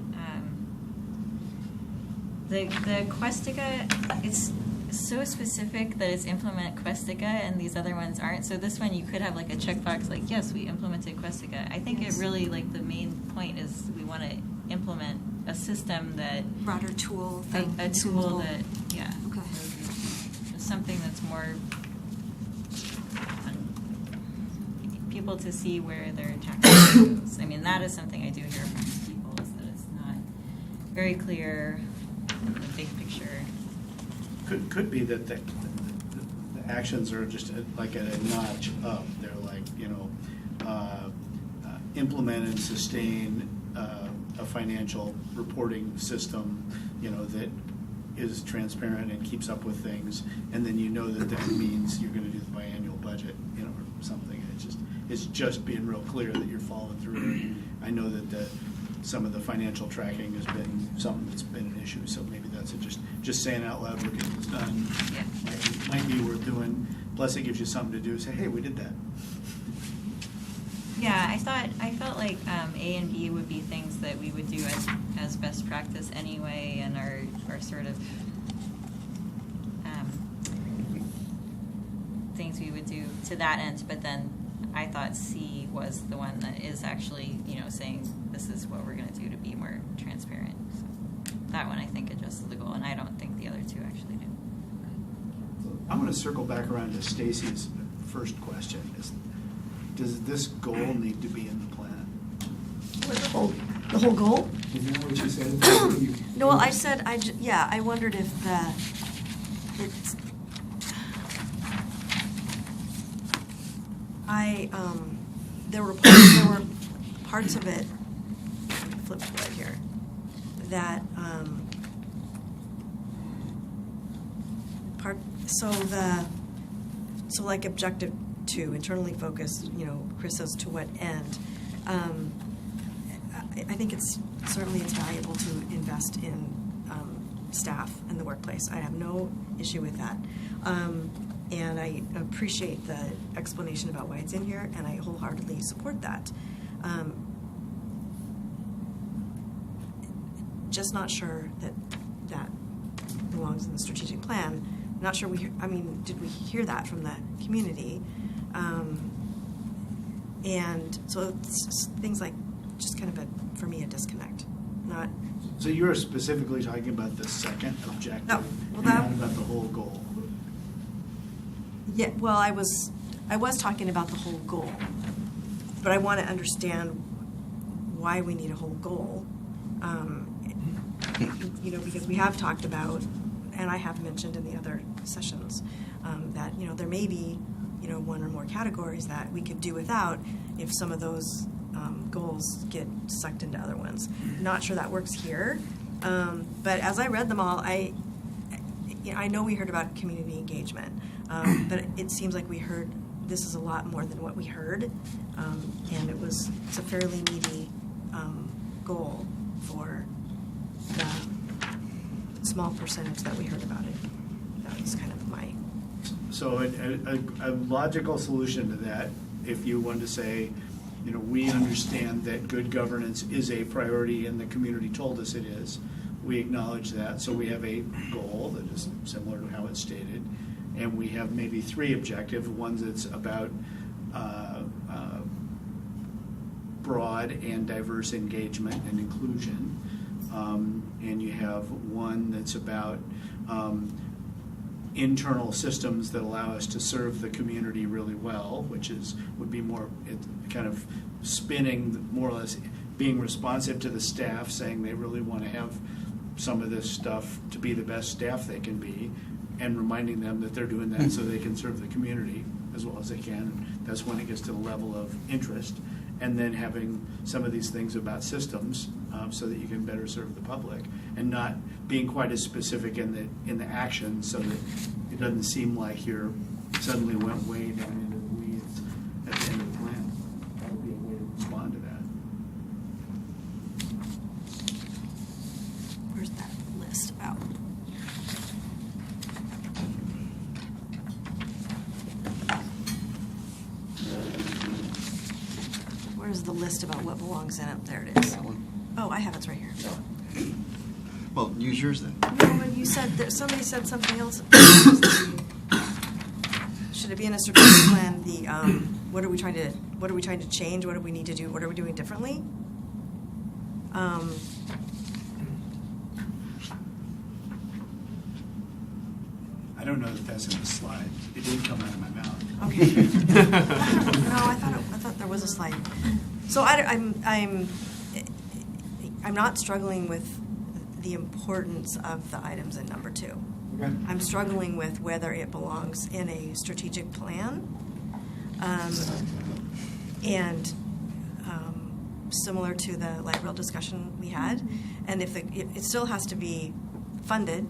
the Questica. It's so specific that it's implement Questica and these other ones aren't. So this one you could have like a checkbox like, yes, we implemented Questica. I think it really, the main point is we want to implement a system that Broader tool. a tool that Okay. something that's more people to see where their tax goes. That is something I do hear from people is that it's not very clear in the big picture. Could be that the actions are just like at a notch up. They're like, implement and sustain a financial reporting system, that is transparent and keeps up with things, and then that means you're going to do the biannual budget, or something. It's just being real clear that you're following through. I know that some of the financial tracking has been something that's been an issue, so maybe that's just saying out loud we're getting this done. Yeah. Might be worth doing. Plus, it gives you something to do. Say, hey, we did that. Yeah, I felt like A and B would be things that we would do as best practice anyway, and are sort of things we would do to that end, but then I thought C was the one that is actually, saying this is what we're going to do to be more transparent. So that one I think addresses the goal, and I don't think the other two actually do. I'm going to circle back around to Stacy's first question. Does this goal need to be in the plan? The whole goal? Isn't that what you said? No, well, I said, I wondered if there were parts of it, flip it right here, that, so like objective 2, internally focused, Chris says to what end? I think it's valuable to invest in staff in the workplace. I have no issue with that. And I appreciate the explanation about why it's in here, and I wholeheartedly support that. Just not sure that belongs in the strategic plan. Not sure did we hear that from the community? And so it's things like just kind of for me, a disconnect. Not. So you're specifically talking about the second objective, No, well, not about the whole goal. Yeah, well, I was talking about the whole goal, but I want to understand why we need a whole goal. Because we have talked about, and I have mentioned in the other sessions, that there may be one or more categories that we could do without if some of those goals get sucked into other ones. Not sure that works here, but as I read them all, I know we heard about community engagement, but it seems like we heard this is a lot more than what we heard, and it's a fairly meaty goal for the small percentage that we heard about it. That was kind of my. So a logical solution to that, if you want to say, we understand that good governance is a priority and the community told us it is. We acknowledge that, so we have a goal that is similar to how it's stated, and we have maybe 3 objectives. One that's about broad and diverse engagement and inclusion, and you have one that's about internal systems that allow us to serve the community really well, which would be more kind of spinning, more or less being responsive to the staff, saying they really want to have some of this stuff to be the best staff they can be, and reminding them that they're doing that so they can serve the community as well as they can. That's when it gets to the level of interest. And then having some of these things about systems so that you can better serve the public, and not being quite as specific in the action, so that it doesn't seem like you're suddenly went way down into the weeds at the end of the plan. That would be a way to respond to that. Where's that list about? Where's the list about what belongs in it? There it is. That one? Oh, I have it right here. Well, use yours then. No, but you said that somebody said something else. Should it be in a strategic plan? What are we trying to change? What do we need to do? What are we doing differently? I don't know that that's in the slide. It didn't come out of my mouth. Okay. No, I thought there was a slide. So I'm not struggling with the importance of the items in number 2. Okay. I'm struggling with whether it belongs in a strategic plan, and similar to the light rail discussion we had, and if it still has to be funded,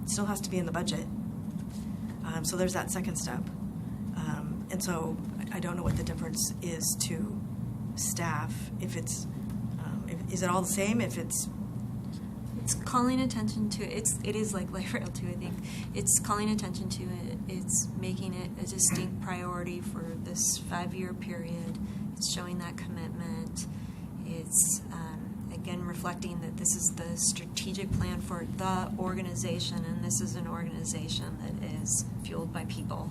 it still has to be in the budget. So there's that second step, and so I don't know what the difference is to staff. If it's is it all the same? If it's calling attention to it. It is like light rail too, I think. It's calling attention to it. It's making it a distinct priority for this 5-year period. It's showing that commitment. It's again, reflecting that this is the strategic plan for the organization, and this is an organization that is fueled by people.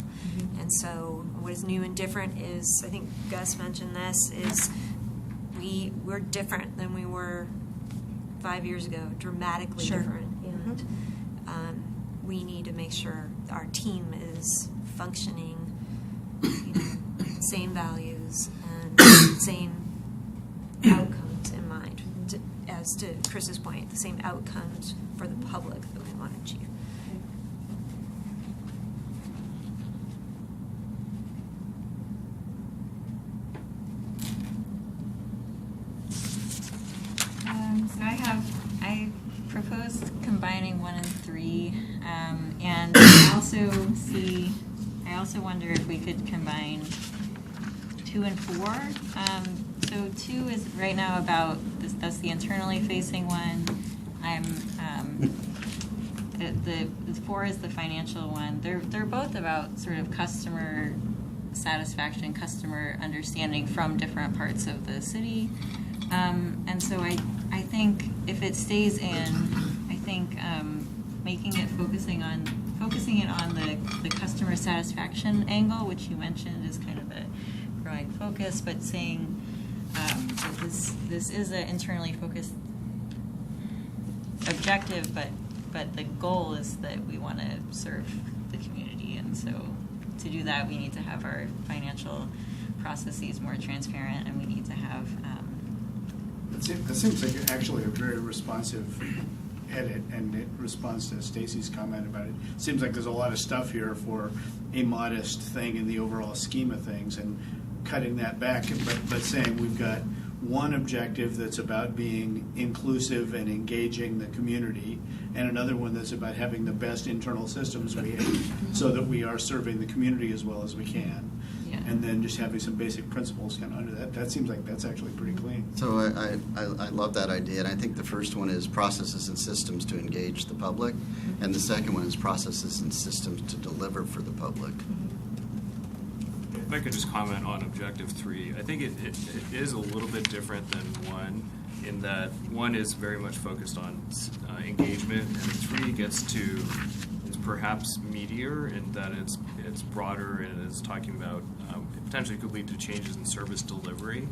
And so what is new and different is, I think Gus mentioned this, is we're different than we were 5 years ago, dramatically Sure. different. And we need to make sure our team is functioning, same values and same outcomes in mind. As to Chris's point, the same outcomes for the public that we want to achieve. So I proposed combining 1 and 3, and I also wonder if we could combine 2 and 4. So 2 is right now about this, that's the internally facing one. The 4 is the financial one. They're both about sort of customer satisfaction, customer understanding from different parts of the city. And so I think if it stays in, I think making it focusing it on the customer satisfaction angle, which you mentioned is kind of a growing focus, but saying that this is an internally focused objective, but the goal is that we want to serve the community, and so to do that we need to have our financial processes more transparent, and we need to have That seems like actually a very responsive edit, and it responds to Stacy's comment about it. Seems like there's a lot of stuff here for a modest thing in the overall scheme of things, and cutting that back, but saying we've got one objective that's about being inclusive and engaging the community, and another one that's about having the best internal systems we have so that we are serving the community as well as we can. Yeah. And then just having some basic principles kind of under that. That seems like that's actually pretty clean. So I love that idea, and I think the first one is processes and systems to engage the public, and the second one is processes and systems to deliver for the public. If I could just comment on objective 3, I think it is a little bit different than 1 in that 1 is very much focused on engagement, and 3 gets to is perhaps meatier in that it's broader and it's talking about potentially could lead to changes in service delivery.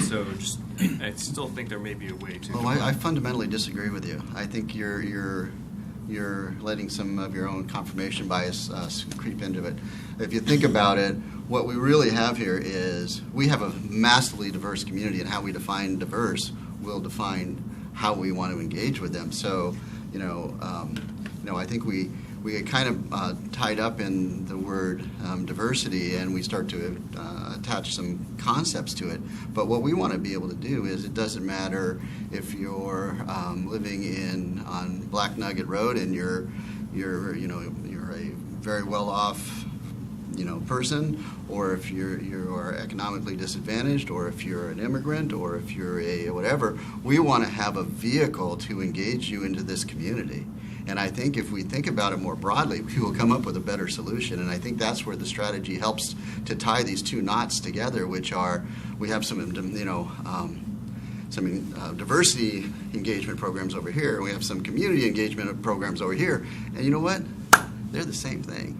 So just I still think there may be a way to. Oh, I fundamentally disagree with you. I think you're letting some of your own confirmation bias creep into it. If you think about it, what we really have here is we have a massively diverse community, and how we define diverse will define how we want to engage with them. So, I think we get kind of tied up in the word diversity, and we start to attach some concepts to it. But what we want to be able to do is, it doesn't matter if you're living on Black Nugget Road and you're a very well off person, or if you are economically disadvantaged, or if you're an immigrant, or if you're a whatever. We want to have a vehicle to engage you into this community. And I think if we think about it more broadly, we will come up with a better solution. And I think that's where the strategy helps to tie these two knots together, which are, we have some diversity engagement programs over here, and we have some community engagement programs over here. And you know what? They're the same thing.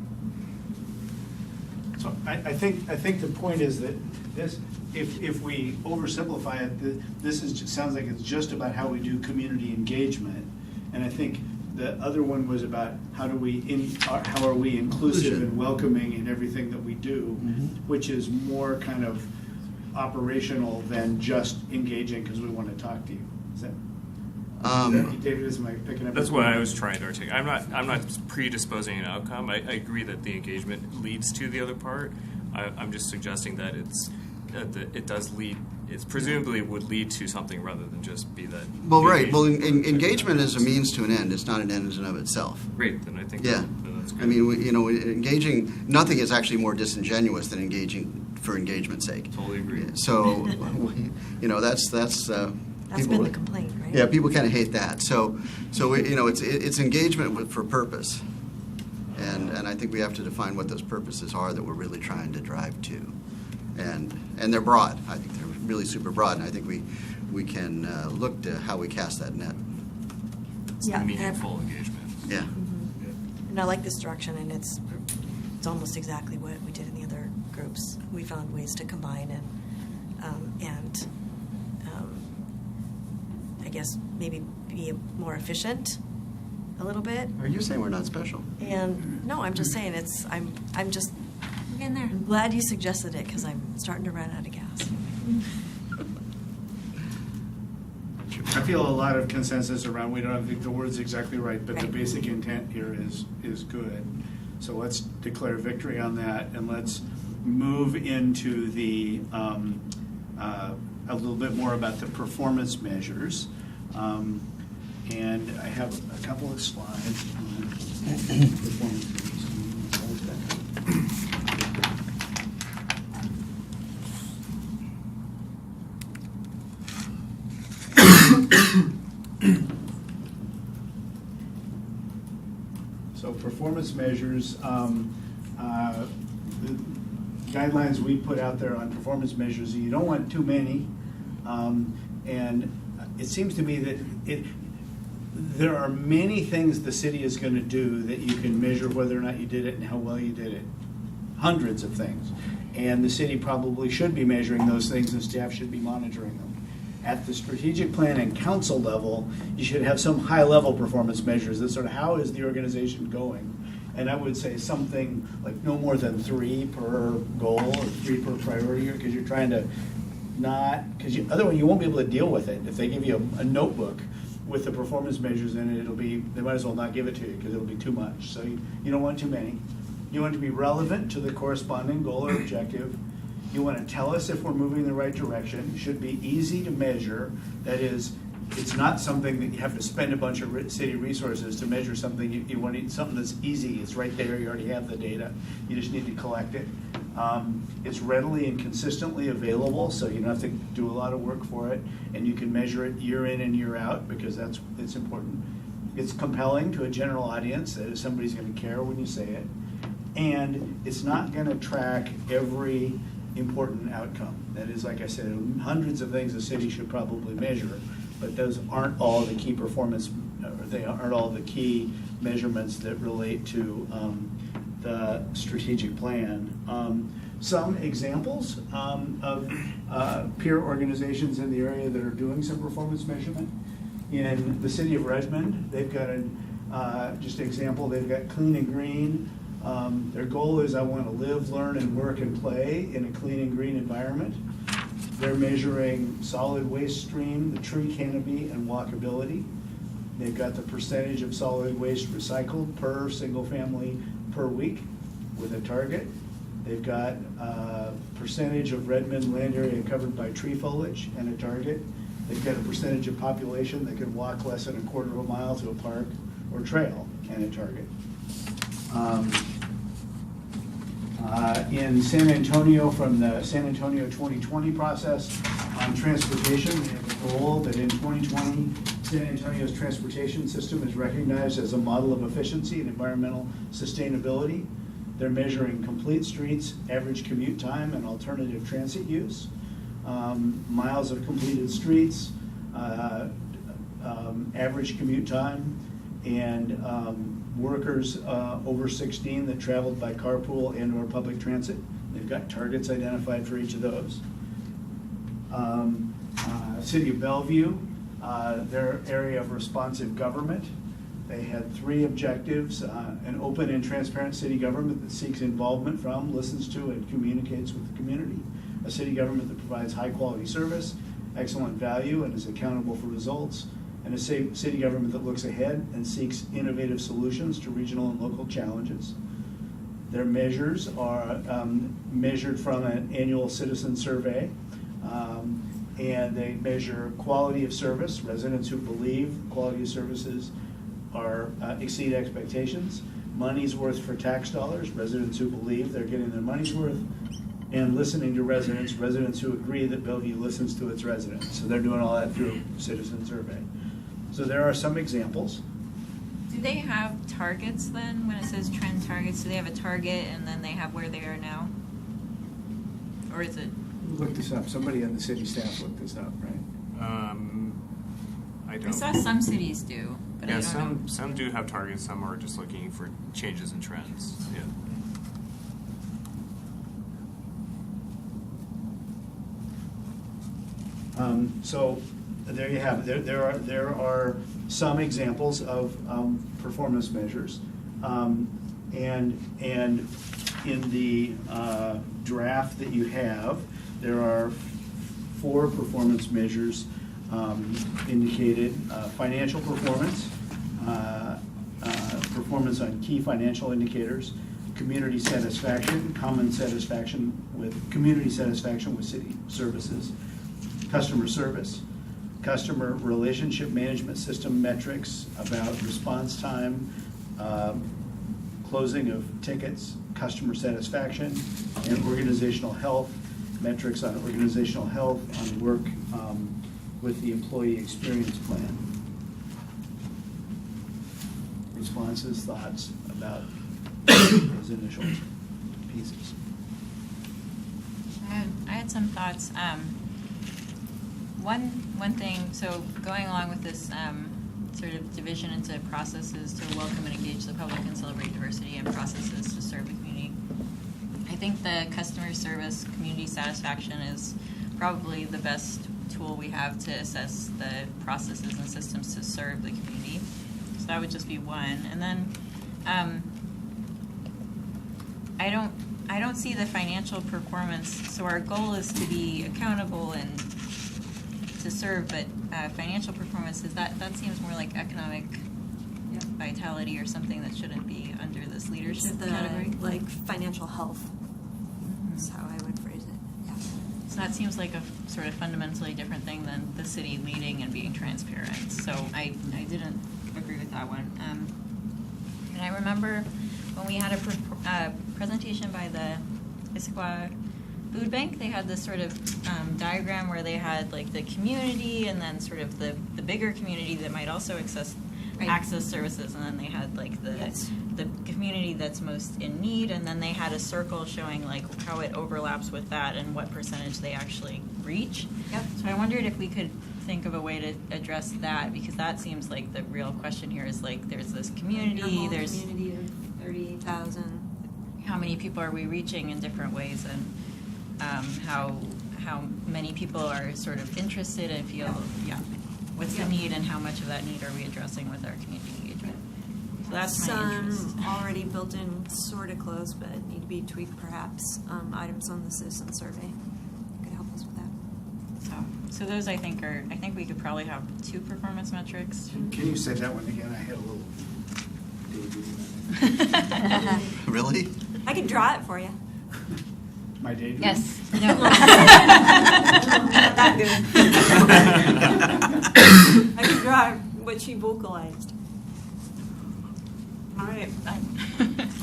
So I think the point is that this, if we oversimplify it, this sounds like it's just about how we do community engagement, and I think the other one was about how are we inclusive and welcoming in everything that we do, which is more kind of operational than just engaging because we want to talk to you. Is that David, am I picking up? That's what I was trying to articulate. I'm not predisposing an outcome. I agree that the engagement leads to the other part. I'm just suggesting that it does lead. It's presumably would lead to something rather than just be that. Well, right. Well, engagement is a means to an end. It's not an end in and of itself. Great. Then I think. Yeah. That's good. I mean, engaging. Nothing is actually more disingenuous than engaging for engagement's sake. Totally agree. So, that's. That's people, been the complaint, right? Yeah, people kind of hate that. So it's engagement for purpose, and I think we have to define what those purposes are that we're really trying to drive to, and they're broad. I think they're really super broad, and I think we can look to how we cast that net. Yeah, Meaningful engagement. Yeah. And I like this direction, and it's almost exactly what we did in the other groups. We found ways to combine and I guess maybe be more efficient a little bit. Are you saying we're not special? And no, I'm just saying I'm just We're getting there. I'm glad you suggested it because I'm starting to run out of gas. I feel a lot of consensus around, we don't think the word's exactly right, but the Right. basic intent here is good. So let's declare victory on that, and let's move into the, a little bit more about the performance measures. And I have a couple of slides on performance measures. So performance measures, the guidelines we put out there on performance measures, you don't want too many. And it seems to me that there are many things the city is going to do that you can measure whether or not you did it and how well you did it. Hundreds of things. And the city probably should be measuring those things, and staff should be monitoring them. At the strategic plan and council level, you should have some high-level performance measures that sort of how is the organization going. And I would say something like no more than 3 per goal or 3 per priority, because you're trying to because otherwise you won't be able to deal with it. If they give you a notebook with the performance measures in it, they might as well not give it to you because it'll be too much. So you don't want too many. You want it to be relevant to the corresponding goal or objective. You want to tell us if we're moving in the right direction. It should be easy to measure. That is, it's not something that you have to spend a bunch of city resources to measure something. You want something that's easy. It's right there. You already have the data. You just need to collect it. It's readily and consistently available, so you don't have to do a lot of work for it. And you can measure it year in and year out because it's important. It's compelling to a general audience that somebody's going to care when you say it. And it's not going to track every important outcome. That is, like I said, hundreds of things the city should probably measure, but those aren't all the key performance, or they aren't all the key measurements that relate to the strategic plan. Some examples of peer organizations in the area that are doing some performance measurement. In the city of Redmond, they've got just an example, they've got Clean and Green. Their goal is I want to live, learn, and work and play in a clean and green environment. They're measuring solid waste stream, the tree canopy, and walkability. They've got the percentage of solid waste recycled per single family per week with a target. They've got percentage of Redmond land area covered by tree foliage and a target. They've got a percentage of population that can walk less than a quarter of a mile to a park or trail and a target. In San Antonio, from the San Antonio 2020 process on transportation, we have a goal that in 2020, San Antonio's transportation system is recognized as a model of efficiency and environmental sustainability. They're measuring complete streets, average commute time, and alternative transit use, miles of completed streets, average commute time, and workers over 16 that traveled by carpool and or public transit. They've got targets identified for each of those. City of Bellevue, their area of responsive government. They had 3 objectives: an open and transparent city government that seeks involvement from, listens to, and communicates with the community. A city government that provides high quality service, excellent value, and is accountable for results. And a city government that looks ahead and seeks innovative solutions to regional and local challenges. Their measures are measured from an annual citizen survey, and they measure quality of service, residents who believe quality of services are exceed expectations, money's worth for tax dollars, residents who believe they're getting their money's worth, and listening to residents who agree that Bellevue listens to its residents. So they're doing all that through a citizen survey. So there are some examples. Do they have targets then, when it says trend targets? Do they have a target and then they have where they are now? Or is it? Look this up. Somebody on the city staff looked this up, right? I I don't. saw some cities do, but Yeah, I don't know. some do have targets. Some are just looking for changes in trends. Yeah. So there you have it. There are some examples of performance measures, and in the draft that you have, there are 4 performance measures indicated: financial performance, performance on key financial indicators, community satisfaction, community satisfaction with city services, customer service, customer relationship management system metrics about response time, closing of tickets, customer satisfaction, and organizational health, metrics on organizational health, on work with the employee experience plan. Responses, thoughts about those initial pieces? I had some thoughts. One thing, so going along with this sort of division into processes to welcome and engage the public and celebrate diversity and processes to serve the community, I think the customer service community satisfaction is probably the best tool we have to assess the processes and systems to serve the community. So that would just be one. And then I don't see the financial performance. So our goal is to be accountable and to serve, but financial performance is that seems more like economic vitality or something that shouldn't be under this leadership category. Like financial health. That's how I would phrase it. Yeah. So that seems like a sort of fundamentally different thing than the city leading and being transparent. So I didn't agree with that one. And I remember when we had a presentation by the Issaquah Food Bank, they had this sort of diagram where they had like the community and then sort of the bigger community that might also access services, and then they had like the community that's most in need, and then they had a circle showing like how it overlaps with that and what percentage they actually reach. Yep. So I wondered if we could think of a way to address that, because that seems like the real question here is like there's this community, there's community of 30,000. how many people are we reaching in different ways, and how many people are sort of interested and feel what's the need and how much of that need are we addressing with our community engagement. So that's my interest. Some already built in, sort of close, but need to be tweaked perhaps. Items on the citizen survey could help us with that. So those I think we could probably have 2 performance metrics. Can you say that one again? I had a little daydream. Really? I could draw it for you. My daydream? Yes. No. Not that good. I could draw what she vocalized. All right.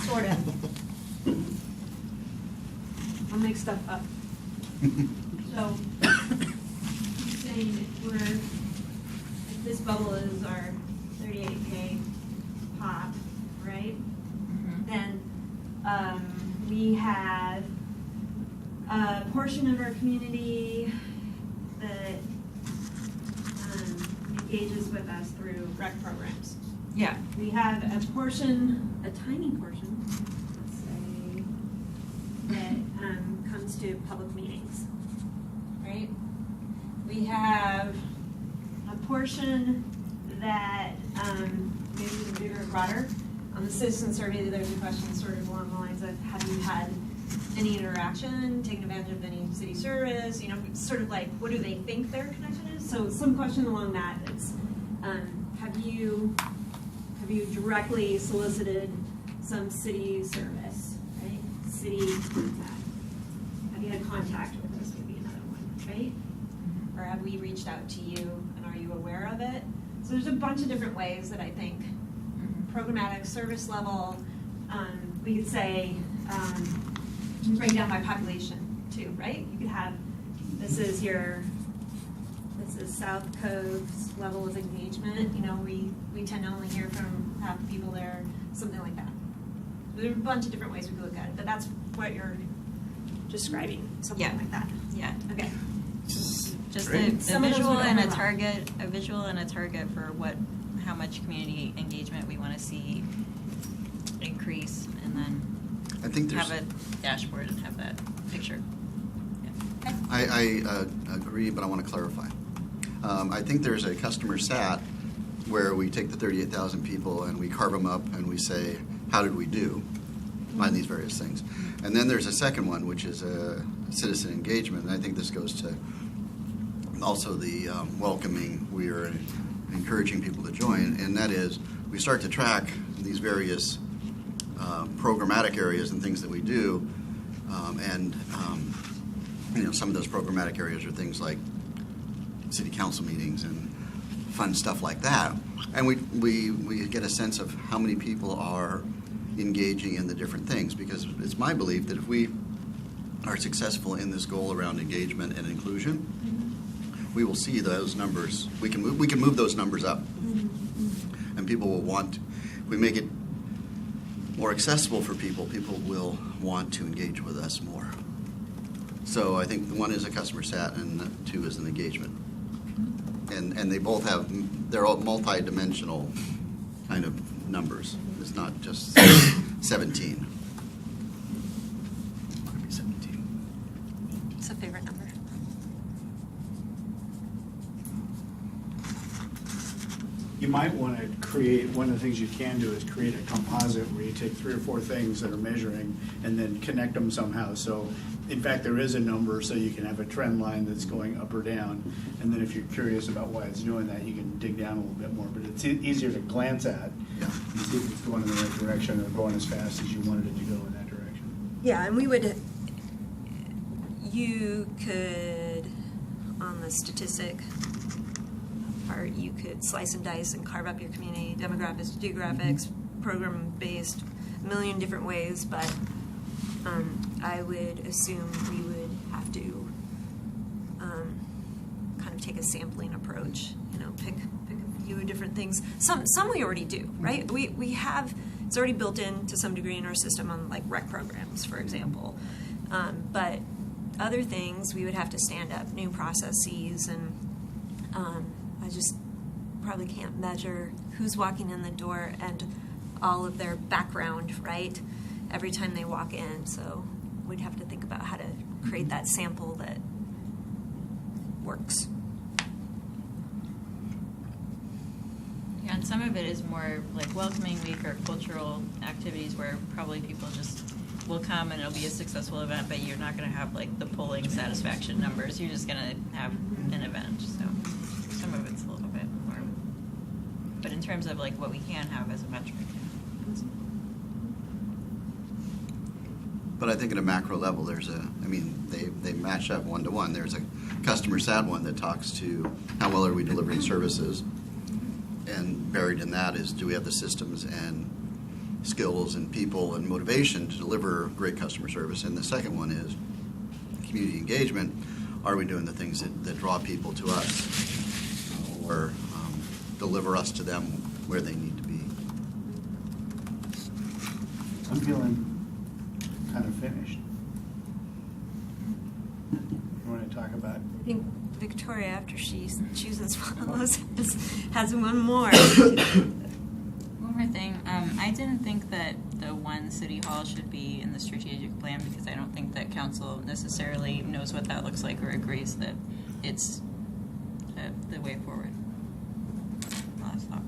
Sort of. I'll make stuff up. So, saying if this bubble is our 38K pop, right? Then we have a portion of our community that engages with us through rec programs. Yeah. We have a portion, a tiny portion, let's say, that comes to public meetings, right? We have a portion that maybe is bigger or broader. On the citizen survey, there's a question sort of along the lines of, have you had any interaction, taken advantage of any city service, sort of like, what do they think their connection is? So some question along that is, have you directly solicited some city service, right? City contact. Have you had contact with us, would be another one, right? Or have we reached out to you, and are you aware of it? So there's a bunch of different ways that I think programmatic service level, we could say, break down by population too, right? You could have, this is South Cove's level of engagement. We tend to only hear from half the people there, something like that. There's a bunch of different ways we could look at it, but that's what you're describing, something like that. Yeah. Okay. Just Great. a Some of those visual would and a overlap. target for how much community engagement we want to see increase, and then I think there's. have a dashboard and have that picture. Yeah. I agree, but I want to clarify. I think there's a customer sat where we take the 38,000 people and we carve them up and we say, how did we do on these various things? And then there's a second one, which is a citizen engagement, and I think this goes to also the welcoming, we are encouraging people to join, and that is we start to track these various programmatic areas and things that we do, and some of those programmatic areas are things like city council meetings and fun stuff like that, and we get a sense of how many people are engaging in the different things, because it's my belief that if we are successful in this goal around engagement and inclusion, we will see those numbers. We can move those numbers up, and people will want. If we make it more accessible for people, people will want to engage with us more. So I think one is a customer sat, and two is an engagement, and they both they're all multi-dimensional kind of numbers. It's not just 17. Could be 17. It's a favorite number. You might want to create, one of the things you can do is create a composite where you take 3 or 4 things that are measuring and then connect them somehow. So in fact, there is a number, so you can have a trend line that's going up or down. And then if you're curious about why it's doing that, you can dig down a little bit more. But it's easier to glance at Yeah. and see if it's going in the right direction or going as fast as you wanted it to go in that direction. Yeah, and you could, on the statistic part, you could slice and dice and carve up your community, demographics, geographics, program-based, a million different ways, but I would assume we would have to kind of take a sampling approach, pick a few different things. Some we already do, right? We have, it's already built into some degree in our system on like rec programs, for example. But other things, we would have to stand up new processes, and I just probably can't measure who's walking in the door and all of their background, right, every time they walk in. So we'd have to think about how to create that sample that works. Yeah, and some of it is more like welcoming week or cultural activities where probably people just will come and it'll be a successful event, but you're not going to have like the polling satisfaction numbers. You're just going to have an event. So some of it's a little bit more. But in terms of like what we can have as a metric. But I think at a macro level, they match up one-to-one. There's a customer sat one that talks to how well are we delivering services, and buried in that is, do we have the systems and skills and people and motivation to deliver great customer service? And the second one is community engagement. Are we doing the things that draw people to us or deliver us to them where they need to be? I'm feeling kind of finished. You want to talk about? I think Victoria, after she chooses follows, has one more. One more thing. I didn't think that the one city hall should be in the strategic plan because I don't think that council necessarily knows what that looks like or agrees that it's the way forward. Last thought.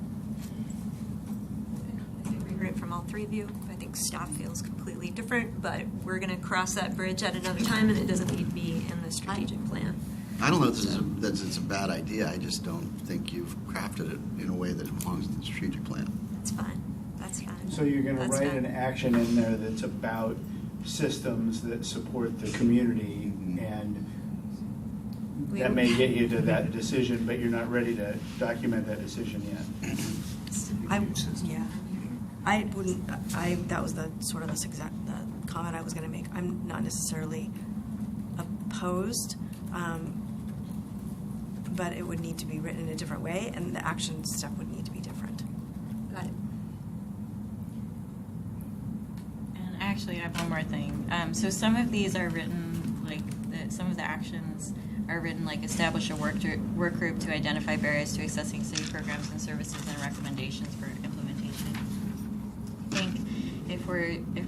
I think we heard it from all three of you. I think staff feels completely different, but we're going to cross that bridge at another time, and it doesn't need to be in the strategic plan. I don't know if that it's a bad idea. I just don't think you've crafted it in a way that belongs to the strategic plan. That's fine. That's fine. So you're going to That's write fine. an action in there that's about systems that support the community, and that may get you to that decision, but you're not ready to document that decision yet. I wouldn't. That was the sort of the comment I was going to make. I'm not necessarily opposed, but it would need to be written in a different way, and the action step would need to be different. Got it. And actually, I have one more thing. So some of these are written, like some of the actions are written like establish a work group to identify barriers to accessing city programs and services and recommendations for implementation. I think if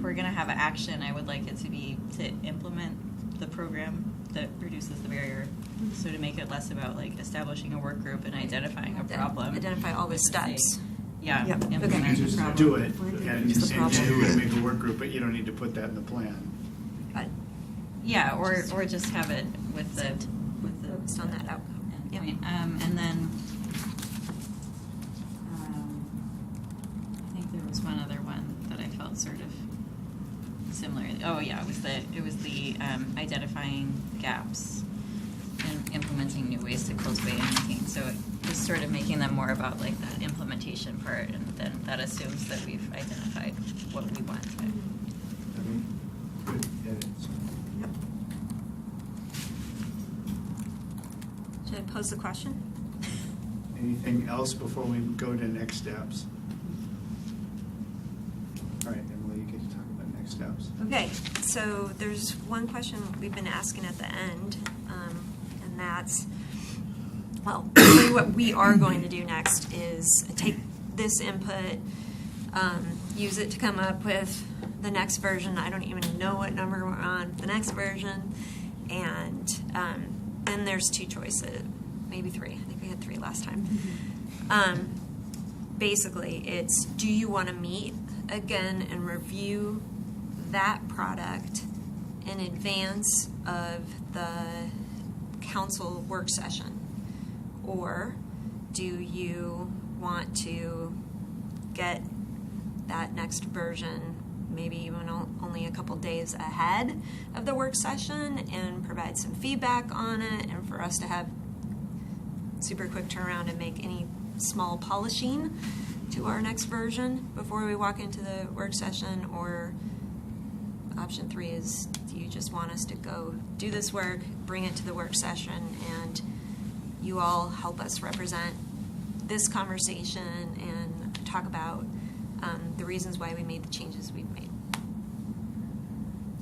we're gonna have action, I would like it to be to implement the program that reduces the barrier. So to make it less about like establishing a work group and identifying a problem. Identify all the steps. Yeah, Yep. implement the Just problem. do it, and It's the problem. you make a work group, but you don't need to put that in the plan. But Yeah, or just have it with the focused on that outcome. Yeah. endpoint. And then I think there was one other one that I felt sort of similar. Oh yeah, it was the identifying gaps and implementing new ways to cultivate and maintain. So it was sort of making them more about like that implementation part, and then that assumes that we've identified what we want. Good edits. Yep. Should I pose the question? Anything else before we go to next steps? All right, Emily, you get to talk about next steps. Okay, so there's one question we've been asking at the end, and that's, well, really what we are going to do next is take this input, use it to come up with the next version. I don't even know what number we're on, the next version, and then there's two choices, maybe three. I think we had three last time. Basically, it's do you want to meet again and review that product in advance of the council work session? Or do you want to get that next version maybe even only a couple days ahead of the work session and provide some feedback on it, and for us to have super quick turnaround and make any small polishing to our next version before we walk into the work session? Or option 3 is, do you just want us to go do this work, bring it to the work session, and you all help us represent this conversation and talk about the reasons why we made the changes we've made?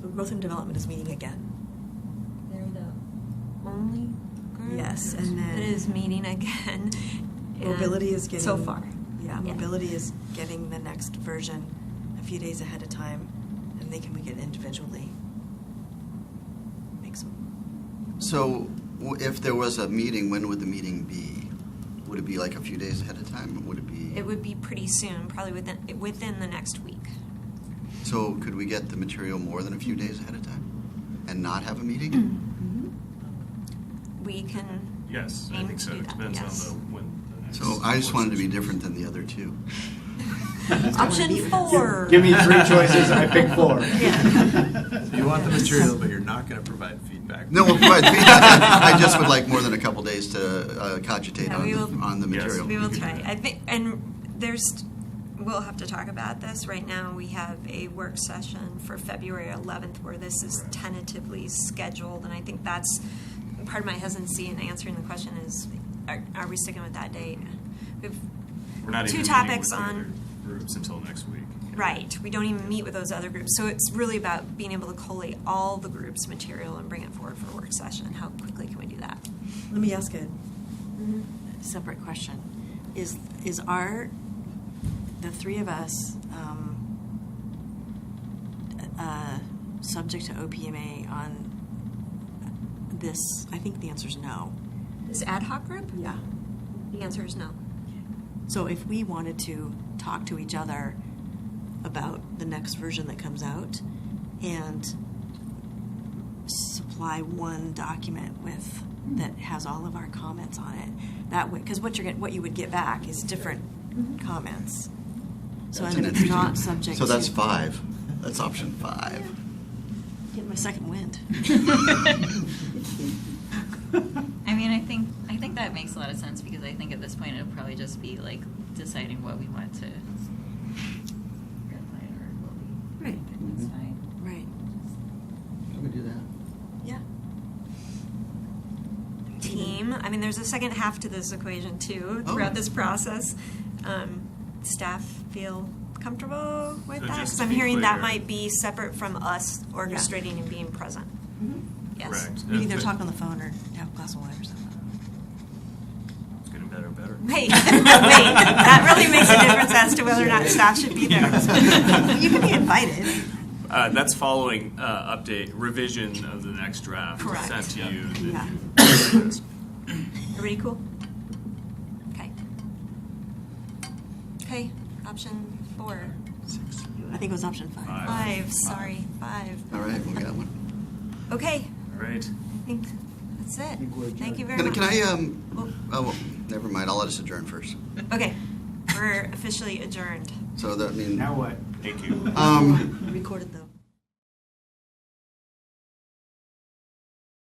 So Growth and Development is meeting again. They're the only group Yes, and then- that is meeting again. Mobility is getting... so far. Yeah, Yeah. Mobility is getting the next version a few days ahead of time, and they can make it individually. Make some... So if there was a meeting, when would the meeting be? Would it be like a few days ahead of time? Would it be? It would be pretty soon, probably within the next week. So could we get the material more than a few days ahead of time and not have a meeting? We can. Yes, I aim think to so. do It that, depends yes. on when the next. So I just wanted to be work session different than the other two. Option 4. Give me 3 choices, I pick 4. So you want the material, but you're not going to provide feedback. No, we'll provide feedback. I just would like more than a couple days to cogitate Yeah, we will- on the Yes. material. We will try. I think, and we'll have to talk about this. Right now, we have a work session for February 11th where this is tentatively scheduled, and I think that's part of my hesitancy in answering the question is, are we sticking with that date? We're not two even topics meeting with the on. other groups until next week. Right. We don't even meet with those other groups. So it's really about being able to collate all the groups' material and bring it forward for a work session. How quickly can we do that? Let me ask a separate question. Is the 3 of us subject to OPMA on this? I think the answer is no. This ad hoc group? Yeah. The answer is no. So if we wanted to talk to each other about the next version that comes out and supply one document with that has all of our comments on it, that way, because what you would get back is different comments. So That's and an it's not interesting- subject. So that's to 5. That's option 5. Get my second wind. I mean, I think that makes a lot of sense, because I think at this point it'll probably just be like deciding what we want to redline or what we. Right. That's fine. Right. Can we do that? Yeah. Team. I mean, there's a second half to this equation too throughout this process. Staff feel comfortable with So that? just Because to I'm be hearing that clear- might be separate from us orchestrating and being present. Yes. Correct. We can either But talk on the phone or have a glass of wine or something. It's getting better and better. Wait, that really makes a difference as to whether or not staff should be there. You can be invited. That's following update, revision of the next draft Correct. sent to you. Yeah. Everybody cool? Okay. Okay, option 4. I think it was option 5. Five. 5, sorry, 5. All right, we got one. Okay, All right. I think that's it. we're Thank you very Can, much. can I, Oh, oh, well, never mind, I'll let us adjourn first. okay, we're officially adjourned. So that, I mean, Now what? Thank you. Recorded though.